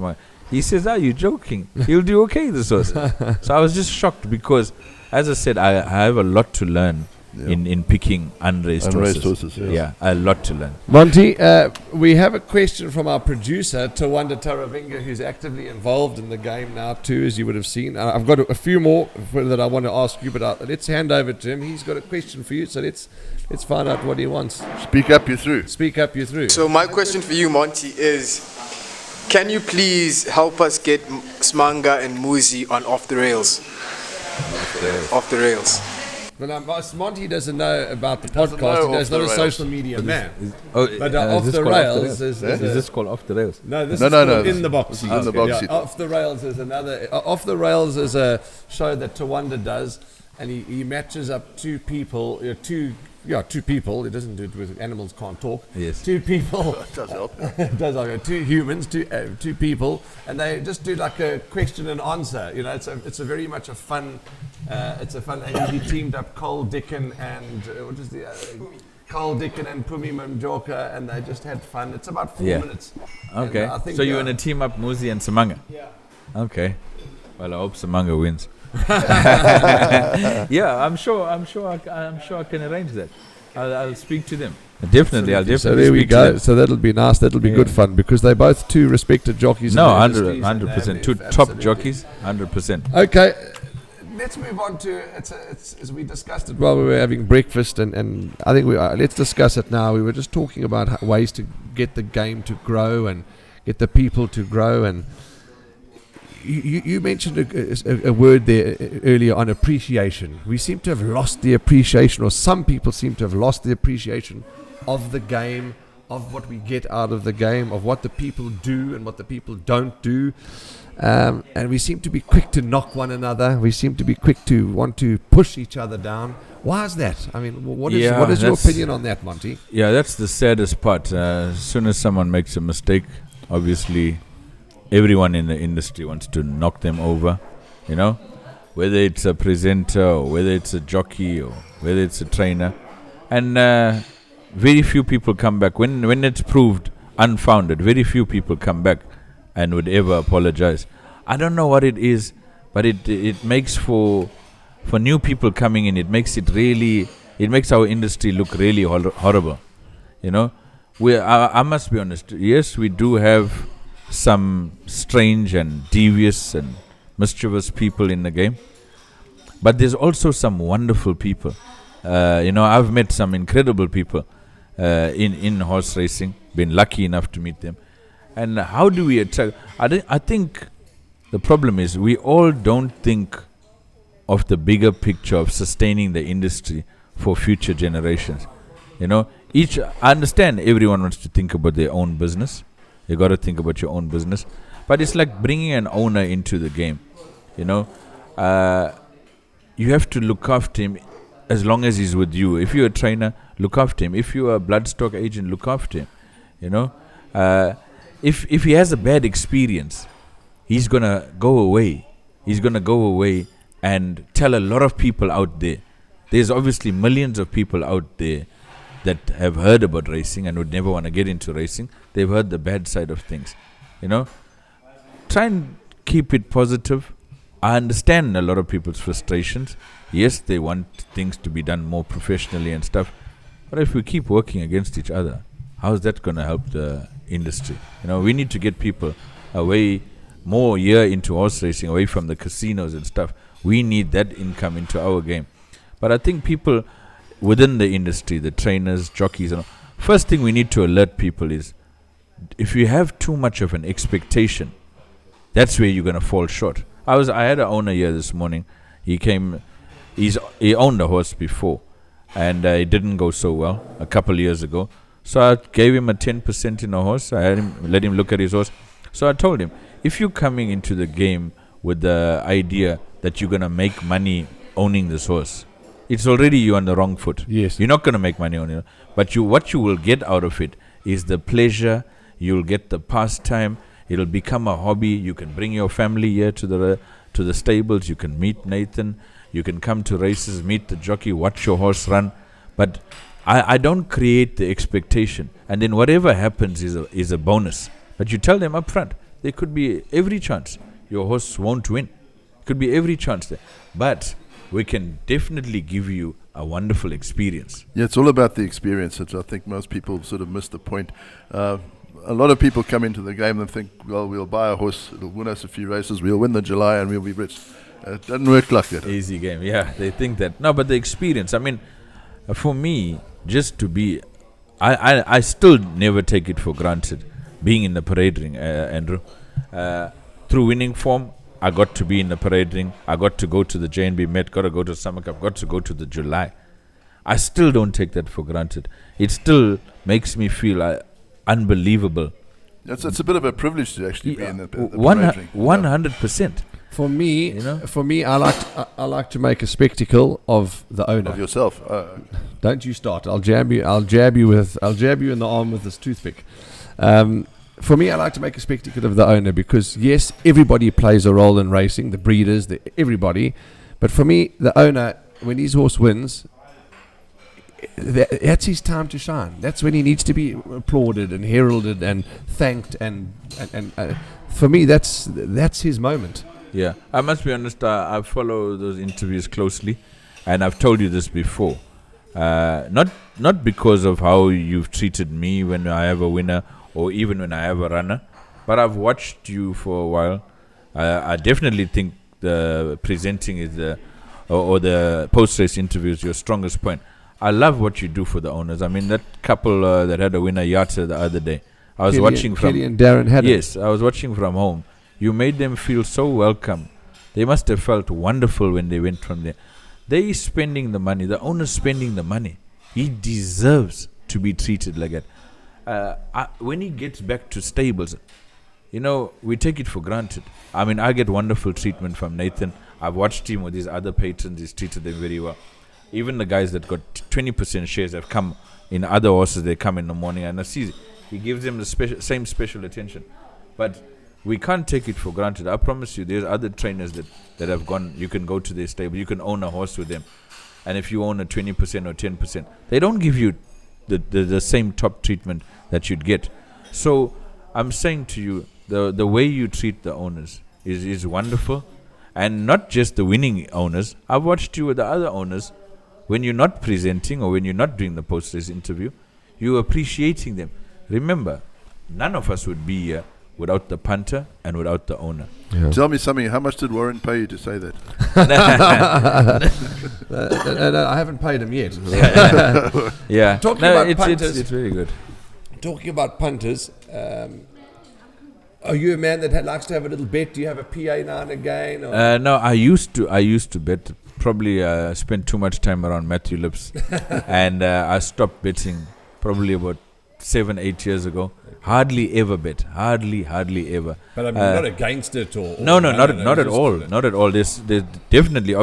B: He says, are you joking? He'll do okay, this horse. So I was just shocked because, as I said, I have a lot to learn in picking unraced horses. Yeah, a lot to learn.
A: Monty, we have a question from our producer, Tawanda Taravinga, who's actively involved in the game now too, as you would have seen. I've got a few more that I want to ask you, but let's hand over to him. He's got a question for you, so let's find out what he wants.
C: Speak up, you're through.
A: Speak up, you're through.
D: So my question for you, Monty, is can you please help us get Smanga and Muzi on Off the Rails? Off the Rails.
A: But Monty doesn't know about the podcast. He's not a social media man. But Off the Rails is
B: this called Off the Rails?
A: No, this is called In the Box.
C: In the Box.
A: Off the Rails is another. Off the Rails is a show that Tawanda does, and he matches up two people. Two people. It doesn't do it with animals can't talk.
B: Yes.
A: Two people.
C: It does help.
A: It does help. Two humans, two people, and they just do like a question and answer. You know, it's a very much a fun. It's a fun. And he teamed up Cole Dickin and what is the Cole Dickin and Pumi Mamjoka, and they just had fun. It's about 4 minutes.
B: Okay. I think so you're in a team up Muzi and Smanga.
D: Yeah.
B: Okay. Well, I hope Smanga wins. Yeah, I'm sure I can arrange that. I'll speak to them. Definitely, I'll definitely.
A: So there we go. So that'll be nice. That'll be good fun because they're both two respected jockeys.
B: No, 100%. Two top jockeys, 100%.
A: Okay, let's move on to it's as we discussed it while we were having breakfast, and I think let's discuss it now. We were just talking about ways to get the game to grow and get the people to grow and. You mentioned a word there earlier on appreciation. We seem to have lost the appreciation, or some people seem to have lost the appreciation of the game, of what we get out of the game, of what the people do and what the people don't do. And we seem to be quick to knock one another. We seem to be quick to want to push each other down. Why is that? I mean, what is your opinion on that, Monty?
B: Yeah, that's the saddest part. As soon as someone makes a mistake, obviously everyone in the industry wants to knock them over, you know, whether it's a presenter or whether it's a jockey or whether it's a trainer. And very few people come back. When it's proved unfounded, very few people come back and would ever apologize. I don't know what it is, but it makes for new people coming in, it makes our industry look really horrible, you know. I must be honest, yes, we do have some strange and devious and mischievous people in the game, but there's also some wonderful people. I've met some incredible people in horse racing, been lucky enough to meet them. And how do we attract? I think the problem is we all don't think of the bigger picture of sustaining the industry for future generations. You know, I understand everyone wants to think about their own business, You got to think about your own business. But it's like bringing an owner into the game. You know, you have to look after him as long as he's with you. If you're a trainer, look after him. If you're a bloodstock agent, look after him. You know, if he has a bad experience, he's gonna go away. He's gonna go away and tell a lot of people out there. There's obviously millions of people out there that have heard about racing and would never want to get into racing. They've heard the bad side of things. You know, try and keep it positive. I understand a lot of people's frustrations. Yes, they want things to be done more professionally and stuff. But if we keep working against each other, how is that going to help the industry? You know, we need to get people away more year into horse racing, away from the casinos and stuff. We need that income into our game. But I think people within the industry, the trainers, jockeys, and all, first thing we need to alert people is, if you have too much of an expectation, that's where you're going to fall short. I had an owner here this morning. He owned a horse before, and it didn't go so well a couple of years ago. So I gave him a 10% in a horse. Let him look at his horse. So I told him, if you're coming into the game with the idea that you're going to make money owning this horse, it's already you on the wrong foot.
A: Yes.
B: You're not going to make money on it. But what you will get out of it is the pleasure. You'll get the pastime. It'll become a hobby. You can bring your family here to the stables. You can meet Nathan. You can come to races, meet the jockey, watch your horse run. But I don't create the expectation. And then whatever happens is a bonus. But you tell them up front, there could be every chance your horse won't win. Could be every chance there. But we can definitely give you a wonderful experience.
C: Yeah, it's all about the experience, which I think most people sort of miss the point. A lot of people come into the game and think, well, we'll buy a horse, it'll win us a few races, we'll win the July and we'll be rich. It doesn't work like that.
B: Easy game, yeah, they think that. No, but the experience, I mean, for me, just to be, I still never take it for granted being in the parade ring, Andrew. Through winning form, I got to be in the parade ring. I got to go to the JNB Met, got to go to Summer Cup, got to go to the July. I still don't take that for granted. It still makes me feel unbelievable.
C: It's a bit of a privilege to actually be in the parade ring.
B: 100%.
A: For me, I like to make a spectacle of the owner.
C: Of yourself.
A: Don't you start. I'll jab you in the arm with this toothpick. For me, I like to make a spectacle of the owner because, yes, everybody plays a role in racing, the breeders, everybody. But for me, the owner, when his horse wins, that's his time to shine. That's when he needs to be applauded and heralded and thanked. And for me, that's his moment.
B: Yeah, I must be honest, I follow those interviews closely, and I've told you this before. Not because of how you've treated me when I have a winner or even when I have a runner, but I've watched you for a while. I definitely think the presenting is or the post-race interview is your strongest point. I love what you do for the owners. I mean, that couple that had a winner Yata the other day, I was watching from...
A: Kelly and Darren had
B: Yes, I was watching from home. You made them feel so welcome. They must have felt wonderful when they went from there. They spending the money. The owner's spending the money. He deserves to be treated like that. When he gets back to stables, we take it for granted. I mean, I get wonderful treatment from Nathan. I've watched him with his other patrons. He's treated them very well. Even the guys that got 20% shares have come in other horses. They come in the morning and I see he gives them the same special attention. But we can't take it for granted. I promise you, there's other trainers that have gone. You can go to their stable. You can own a horse with them. And if you own a 20% or 10%, they don't give you the same top treatment that you'd get. So I'm saying to you, the way you treat the owners is wonderful. And not just the winning owners. I've watched you with the other owners. When you're not presenting or when you're not doing the post-race interview, you're appreciating them. Remember, none of us would be here without the punter and without the owner.
C: Yeah. Tell me something. How much did Warren pay you to say that?
A: No, I haven't paid him yet.
B: Yeah.
A: Talking about punters,
B: it's very good.
A: Talking about punters, are you a man that likes to have a little bet? Do you have a PA now and again? Or?
B: No, I used to bet. Probably spent too much time around Matthew Lips, and I stopped betting probably about 7-8 years ago. hardly ever bet. Hardly ever.
A: But I mean, not against it or
B: no, not at all. Not at all. There's definitely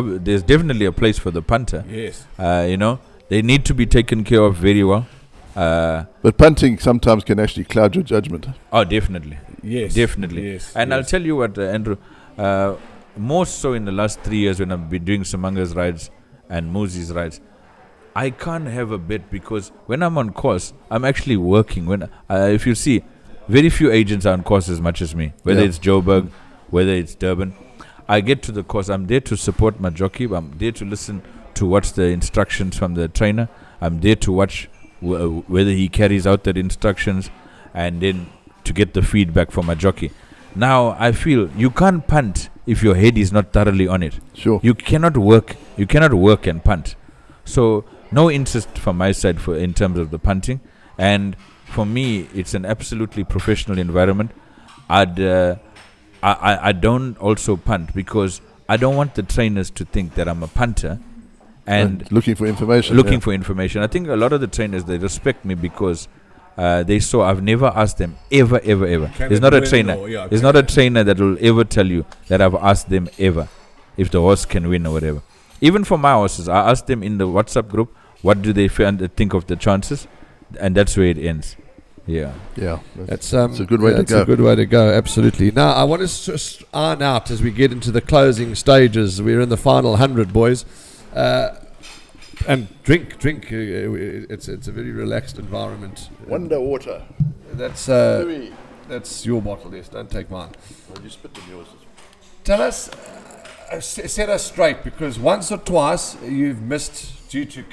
B: a place for the punter.
A: Yes.
B: They need to be taken care of very well.
C: But punting sometimes can actually cloud your judgment.
B: Oh, definitely.
A: Yes.
B: Definitely.
A: Yes.
B: And I'll tell you what, Andrew, more so in the last 3 years when I've been doing Sumanga's rides and Muzi's rides, I can't have a bet because when I'm on course, I'm actually working. When if you see, very few agents are on course as much as me, whether it's Joburg, whether it's Durban. I get to the course, I'm there to support my jockey, I'm there to listen to what's the instructions from the trainer, I'm there to watch whether he carries out the instructions, and then to get the feedback from my jockey. Now, I feel you can't punt if your head is not thoroughly on it.
C: Sure.
B: You cannot work and punt. So, no interest from my side in terms of the punting. And for me, it's an absolutely professional environment. I don't also punt because I don't want the trainers to think that I'm a punter and
C: looking for information.
B: I think a lot of the trainers, they respect me because they saw I've never asked them ever. There's not a trainer. There's not a trainer that will ever tell you that I've asked them ever if the horse can win or whatever. Even for my horses, I asked them in the WhatsApp group, what do they think of the chances? And that's where it ends. Yeah.
C: That's a good way to go.
A: That's a good way to go, absolutely. Now, I want to just iron out as we get into the closing stages. We're in the final 100, boys. And drink. It's a very relaxed environment.
C: Wonder water.
A: That's your bottle, yes. Don't take mine.
C: Well, you spit in yours.
A: Tell us, set us straight, because once or twice you've missed due to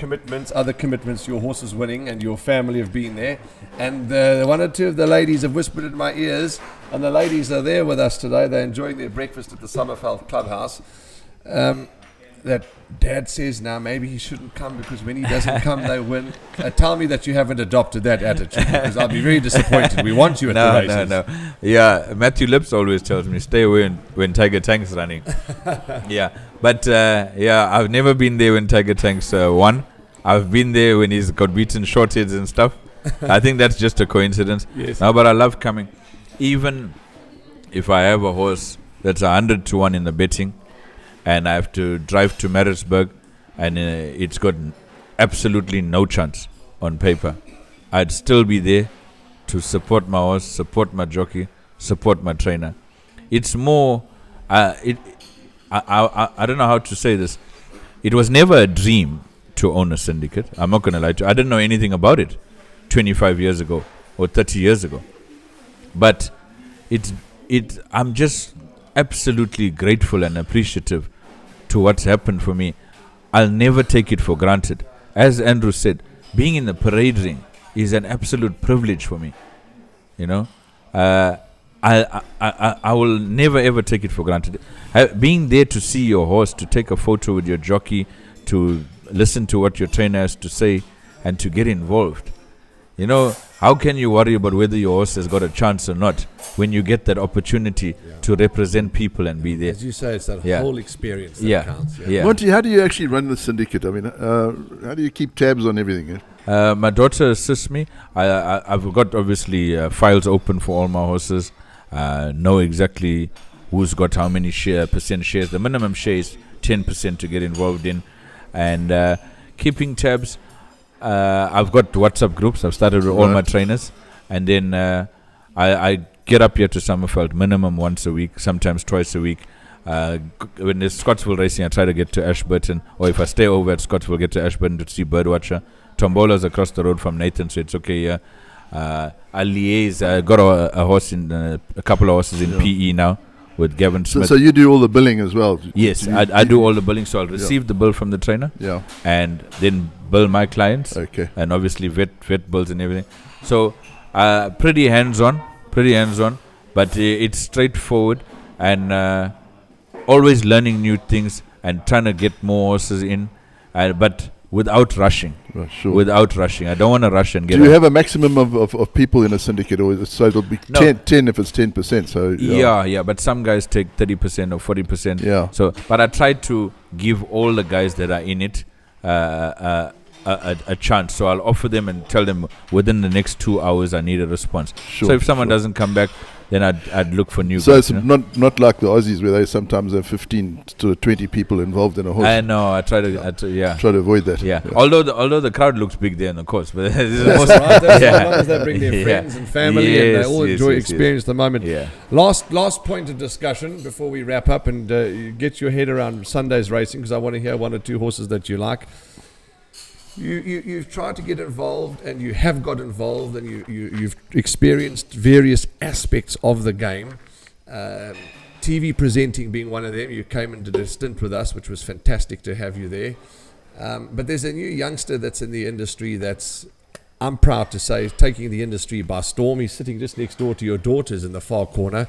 A: other commitments, your horse is winning and your family have been there. And one or two of the ladies have whispered in my ears, and the ladies are there with us today. They're enjoying their breakfast at the Summerfeld Clubhouse. That Dad says now maybe he shouldn't come because when he doesn't come, they win. Tell me that you haven't adopted that attitude, because I'll be very disappointed. We want you at the races.
B: No. Yeah, Matthew Lips always tells me, stay away when Tiger Tank's running. Yeah, but I've never been there when Tiger Tank's won. I've been there when he's got beaten short heads and stuff. I think that's just a coincidence.
A: Yes.
B: No, but I love coming. Even if I have a horse that's 100-1 in the betting, and I have to drive to Maritzburg, and it's got absolutely no chance on paper, I'd still be there to support my horse, support my jockey, support my trainer. It's more, I don't know how to say this. It was never a dream to own a syndicate. I'm not going to lie to you. I didn't know anything about it 25 years ago or 30 years ago. But I'm just absolutely grateful and appreciative to what's happened for me. I'll never take it for granted. As Andrew said, being in the parade ring is an absolute privilege for me. I will never ever take it for granted. Being there to see your horse, to take a photo with your jockey, to listen to what your trainer has to say, and to get involved. How can you worry about whether your horse has got a chance or not when you get that opportunity to represent people and be there?
A: As you say, it's that whole experience that counts.
B: Yeah.
C: Monty, how do you actually run the syndicate? I mean, how do you keep tabs on everything?
B: My daughter assists me. I've got obviously files open for all my horses. Know exactly who's got how many percent shares. The minimum share is 10% to get involved in, and keeping tabs. I've got WhatsApp groups. I've started with all my trainers, and then I get up here to Summerfeld minimum once a week, sometimes twice a week. When there's Scottsville racing, I try to get to Ashburton, or if I stay over at Scottsville, get to Ashburton to see Birdwatcher. Tombola's across the road from Nathan, so it's okay. I liaise. I got a horse in a couple of horses in PE now with Gavin Smith.
C: So you do all the billing as well?
B: Yes, I do all the billing. So I'll receive the bill from the trainer, and then bill my clients, and obviously vet bills and everything. So pretty hands-on, but it's straightforward, and always learning new things and trying to get more horses in, but without rushing.
C: Sure.
B: Without rushing. I don't want to rush and get.
C: Do you have a maximum of people in a syndicate, or so it'll be 10 if it's 10%? So
B: yeah, but some guys take 30% or 40%.
C: Yeah.
B: So, but I try to give all the guys that are in it a a chance. So I'll offer them and tell them within the next 2 hours I need a response. So if someone doesn't come back, then I'd look for new.
C: So
B: guys,
C: it's not like the Aussies where they sometimes have 15 to 20 people involved in a horse.
B: I know. I try to
C: Try to avoid that.
B: Yeah. Although the crowd looks big there on the course, but
A: That's right. That's as long as they bring their friends and family and they all enjoy experience the moment.
B: Yeah.
A: Last point of discussion before we wrap up and you get your head around Sunday's racing, because I want to hear one or two horses that you like. You've tried to get involved and you have got involved and you've experienced various aspects of the game. TV presenting being one of them. You came and did a stint with us, which was fantastic to have you there. But there's a new youngster that's in the industry that's, I'm proud to say, taking the industry by storm. He's sitting just next door to your daughters in the far corner.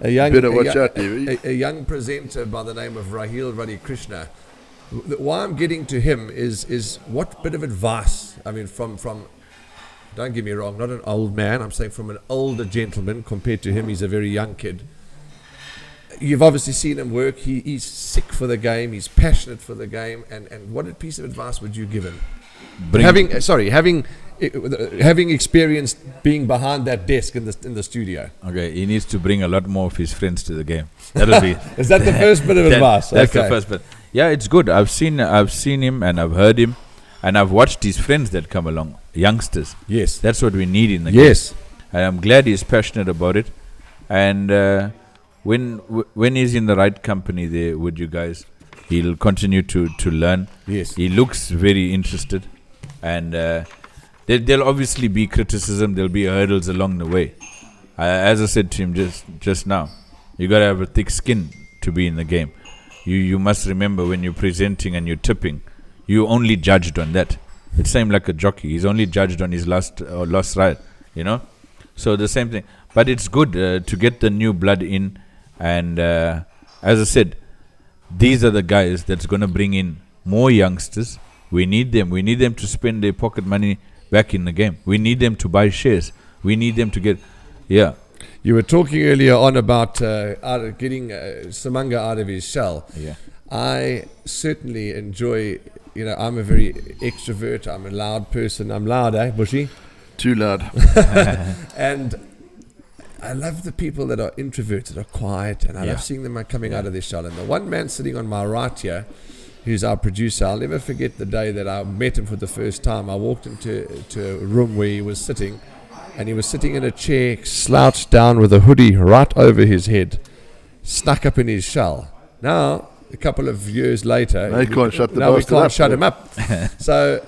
A: A young presenter by the name of Raheel Radhikrishna. Why I'm getting to him is what bit of advice, I mean, from don't get me wrong, not an old man, I'm saying from an older gentleman compared to him. He's a very young kid. You've obviously seen him work. He's sick for the game. He's passionate for the game. And what piece of advice would you give him? Having experienced being behind that desk in the studio.
B: Okay, he needs to bring a lot more of his friends to the game. That'll be.
A: Is that the first bit of advice?
B: That's the first bit. Yeah, it's good. I've seen him and I've heard him, and I've watched his friends that come along, youngsters.
A: Yes,
B: that's what we need in the game.
A: Yes,
B: and I'm glad he's passionate about it. And when he's in the right company there with you guys, he'll continue to learn.
A: Yes,
B: he looks very interested, and there'll obviously be criticism. There'll be hurdles along the way. As I said to him just now, you got to have a thick skin to be in the game. You must remember when you're presenting and you're tipping, you only judged on that. It's same like a jockey. He's only judged on his last ride, you know. So the same thing. But it's good to get the new blood in. And as I said, these are the guys that's going to bring in more youngsters. We need them. We need them to spend their pocket money back in the game. We need them to buy shares. We need them to get, yeah.
A: You were talking earlier on about getting Smanga out of his shell.
B: Yeah.
A: I certainly enjoy, I'm a very extrovert. I'm a loud person. I'm loud, Bushy?
C: Too loud.
A: And I love the people that are introverted, are quiet, and I love seeing them coming out of their shell. And the one man sitting on my right here, who's our producer, I'll never forget the day that I met him for the first time. I walked into a room where he was sitting, and he was sitting in a chair, slouched down with a hoodie right over his head, stuck up in his shell. Now, a couple of years later,
C: we can't shut
A: him up. So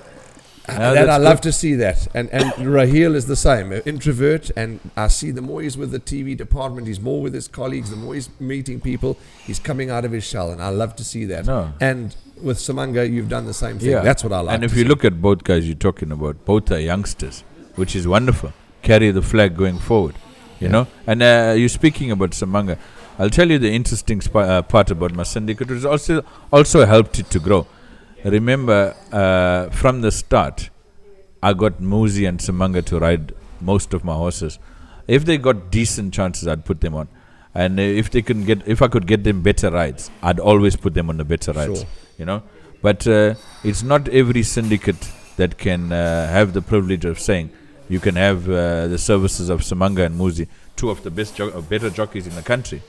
A: I love to see that. And Raheel is the same, an introvert, and I see the more he's with the TV department, he's more with his colleagues, the more he's meeting people, he's coming out of his shell, and I love to see that.
B: No.
A: And with Smanga, you've done the same thing.
B: Yeah.
A: That's what I like.
B: And if you look at both guys you're talking about, both are youngsters, which is wonderful. Carry the flag going forward, you know. And you're speaking about Smanga. I'll tell you the interesting part about Masendika, which also helped it to grow. Remember, from the start, I got Muzi and Smanga to ride most of my horses. If they got decent chances, I'd put them on. And if I could get them better rides, I'd always put them on the better rides.
A: Sure.
B: You know. But it's not every syndicate that can have the privilege of saying you can have the services of Smanga and Muzi, two of the better jockeys in the country,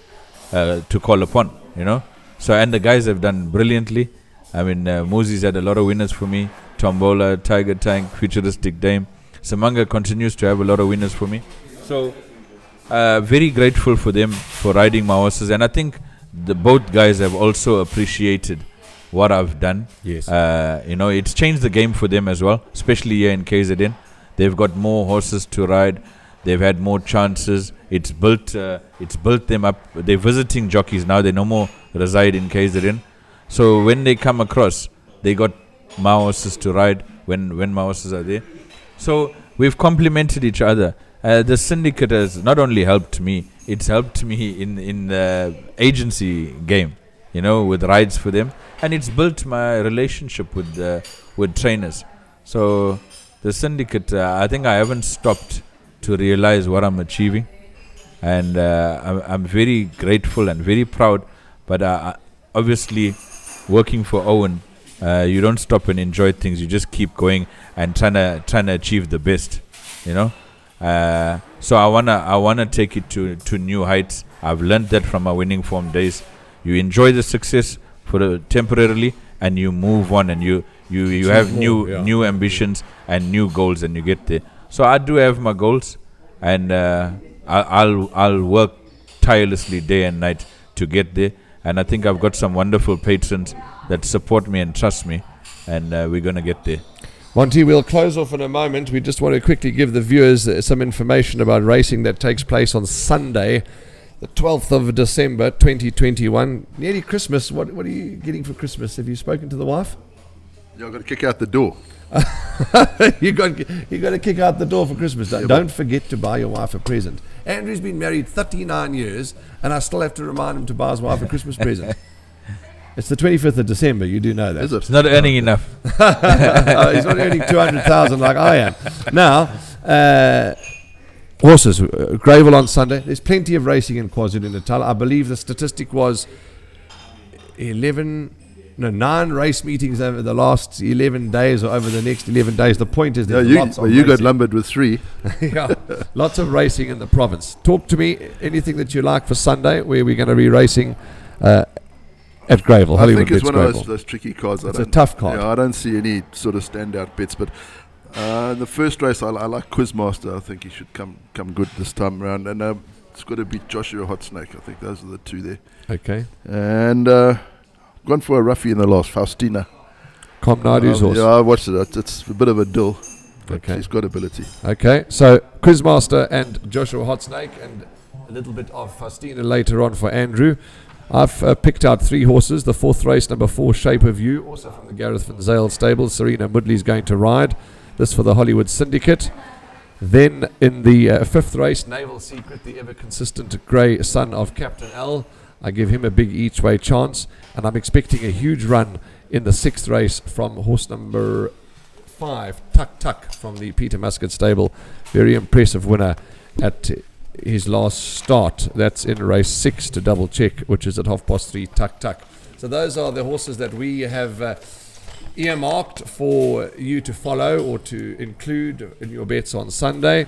B: to call upon. You know. So and the guys have done brilliantly. I mean, Muzi's had a lot of winners for me. Tombola, Tiger Tank, Futuristic Dame. Smanga continues to have a lot of winners for me. So, very grateful for them for riding my horses. And I think both guys have also appreciated what I've done.
A: Yes.
B: It's changed the game for them as well, especially here in KZN. They've got more horses to ride. They've had more chances. It's built them up. They're visiting jockeys now. They no more reside in KZN. So when they come across, they got my horses to ride when my horses are there. So we've complemented each other. The syndicate has not only helped me, it's helped me in the agency game, with rides for them. And it's built my relationship with trainers. So the syndicate, I think I haven't stopped to realize what I'm achieving. And I'm very grateful and very proud. But obviously, working for Owen, You don't stop and enjoy things. You just keep going and trying to achieve the best, you know. So I wanna take it to new heights. I've learned that from my winning form days. You enjoy the success for temporarily, and you move on, and you have new ambitions and new goals, and you get there. So I do have my goals, and I'll work tirelessly day and night to get there. And I think I've got some wonderful patrons that support me and trust me, and we're gonna get there.
A: Monty, we'll close off in a moment. We just want to quickly give the viewers some information about racing that takes place on Sunday, the 12th of December 2021. Nearly Christmas. What are you getting for Christmas? Have you spoken to the wife?
C: Yeah, I've got to kick out the door.
A: you got to kick out the door for Christmas. Don't forget to buy your wife a present. Andrew's been married 39 years, and I still have to remind him to buy his wife a Christmas present. It's the 25th of December, you do know that.
C: Is it?
B: It's not earning enough.
A: He's not earning 200,000 like I am. Now, horses, Gravel on Sunday. There's plenty of racing in KwaZulu-Natal. I believe the statistic was 9 race meetings over the last 11 days or over the next 11 days. The point is there's lots of
C: you
A: racing.
C: got lumbered with 3.
A: Yeah, lots of racing in the province. Talk to me, anything that you like for Sunday, where we're going to be racing at Gravel,
C: I
A: Hollywood
C: think it's
A: Bets
C: one of
A: Gravel.
C: those tricky cards.
A: It's a tough card.
C: Yeah, I don't see any sort of standout bets, but in the first race, I like Quizmaster. I think he should come good this time around, and it's got to beat Joshua Hot Snake. I think those are the two there.
A: Okay.
C: And gone for a roughie in the last, Faustina.
A: Comnadu's horse.
C: Yeah, I watched it. It's a bit of a dill, but
A: Okay.
C: he's got ability.
A: Okay, so Quizmaster and Joshua Hot Snake, and a little bit of Faustina later on for Andrew. I've picked out 3 horses. The 4th race, number 4, Shape of You, also from the Gareth Van Zyl stable. Serena Moodley's going to ride. This for the Hollywood Syndicate. Then in the 5th race, Naval Secret, the ever-consistent grey son of Captain L. I give him a big each-way chance, and I'm expecting a huge run in the 6th race from horse number 5, Tuck Tuck, from the Peter Muscat stable. Very impressive winner at his last start. That's in race 6 to double check, which is at 3:30, Tuck Tuck. So those are the horses that we have earmarked for you to follow or to include in your bets on Sunday.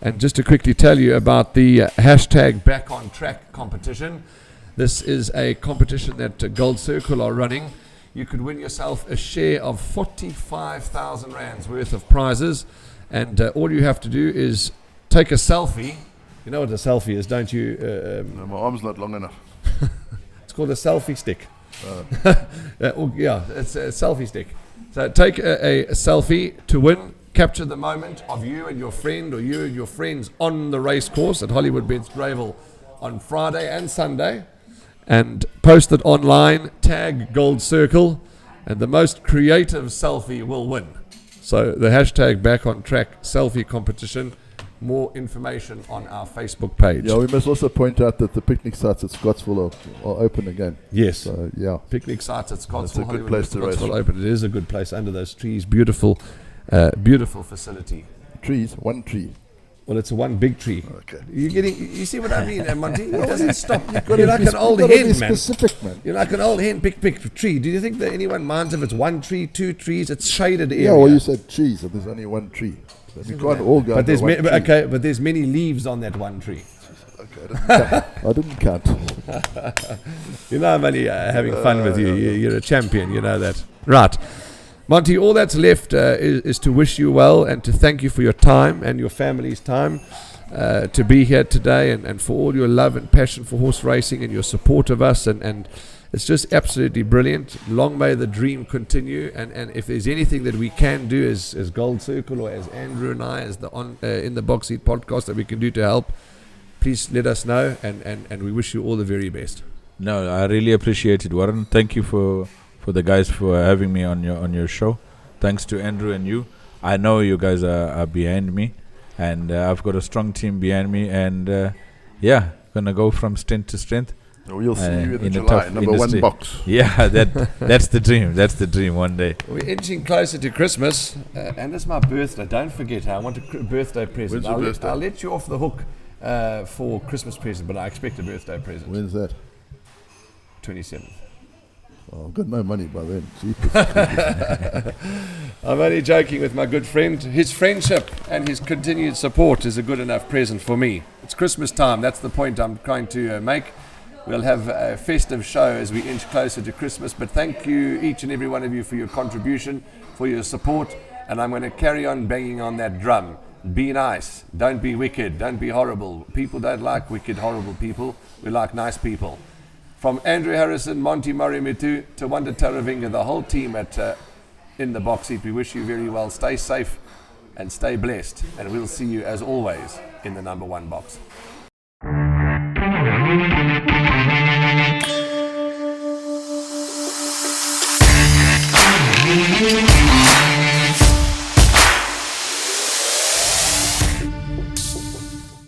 A: And just to quickly tell you about the hashtag Back on Track competition. This is a competition that Gold Circle are running. You could win yourself a share of 45,000 rands worth of prizes, and all you have to do is take a selfie. You know what a selfie is, don't you?
C: No, my arm's not long enough.
A: It's called a selfie stick. Yeah, it's a selfie stick. So take a selfie to win. Capture the moment of you and your friend, or you and your friends on the race course at Hollywood Bets Gravel on Friday and Sunday, and post it online. Tag Gold Circle, and the most creative selfie will win. So the hashtag Back on Track selfie competition. More information on our Facebook page.
C: Yeah, we must also point out that the picnic sites at Scottsville are open again.
A: Yes.
C: So, yeah.
A: Picnic sites at Scottsville.
C: It's a good
A: Hollywood
C: place
A: at
C: to race.
A: Scottsville open. It is a good place under those trees. Beautiful, beautiful facility.
C: Trees, one tree.
A: Well, it's one big tree.
C: Okay.
A: You see what I mean, Monty? It doesn't stop. You're
C: You've
A: like
C: gotta
A: an old
C: be
A: hen, man.
C: specific, man.
A: You're like an old hen. Pick tree. Do you think that anyone minds if it's one tree, 2 trees? It's shaded area.
C: Yeah, well, you said trees, and there's only one tree. So you can't all go.
A: But there's
C: under one tree.
A: okay, but there's many leaves on that one tree.
C: Okay, I didn't count.
A: You know I'm only having fun with you. You're a champion, you know that. Right. Monty, all that's left is to wish you well and to thank you for your time and your family's time to be here today, and for all your love and passion for horse racing and your support of us, and it's just absolutely brilliant. Long may the dream continue, and if there's anything that we can do as Gold Circle or as Andrew and I as the in the Box Seat podcast that we can do to help, please let us know, and we wish you all the very best.
B: No, I really appreciate it, Warren. Thank you for the guys for having me on your show. Thanks to Andrew and you. I know you guys are behind me, and I've got a strong team behind me, and gonna go from strength to strength.
C: We'll see you in
B: the
C: July,
B: tough
C: number
B: industry.
C: 1 box.
B: Yeah, that's the dream. That's the dream one day.
A: We're inching closer to Christmas, and it's my birthday. Don't forget, I want a birthday present.
C: When's your birthday?
A: I'll let you off the hook for Christmas present, but I expect a birthday present.
C: When's that?
A: 27th.
C: Oh, I've got no money by then.
A: I'm only joking with my good friend. His friendship and his continued support is a good enough present for me. It's Christmas time. That's the point I'm trying to make. We'll have a festive show as we inch closer to Christmas. But thank you, each and every one of you, for your contribution, for your support. And I'm going to carry on banging on that drum. Be nice. Don't be wicked. Don't be horrible. People don't like wicked, horrible people. We like nice people. From Andrew Harrison, Monty Mariemuthoo to Wanda Taravinga, the whole team at In the Box Seat, we wish you very well. Stay safe and stay blessed. And we'll see you, as always, in the number one box.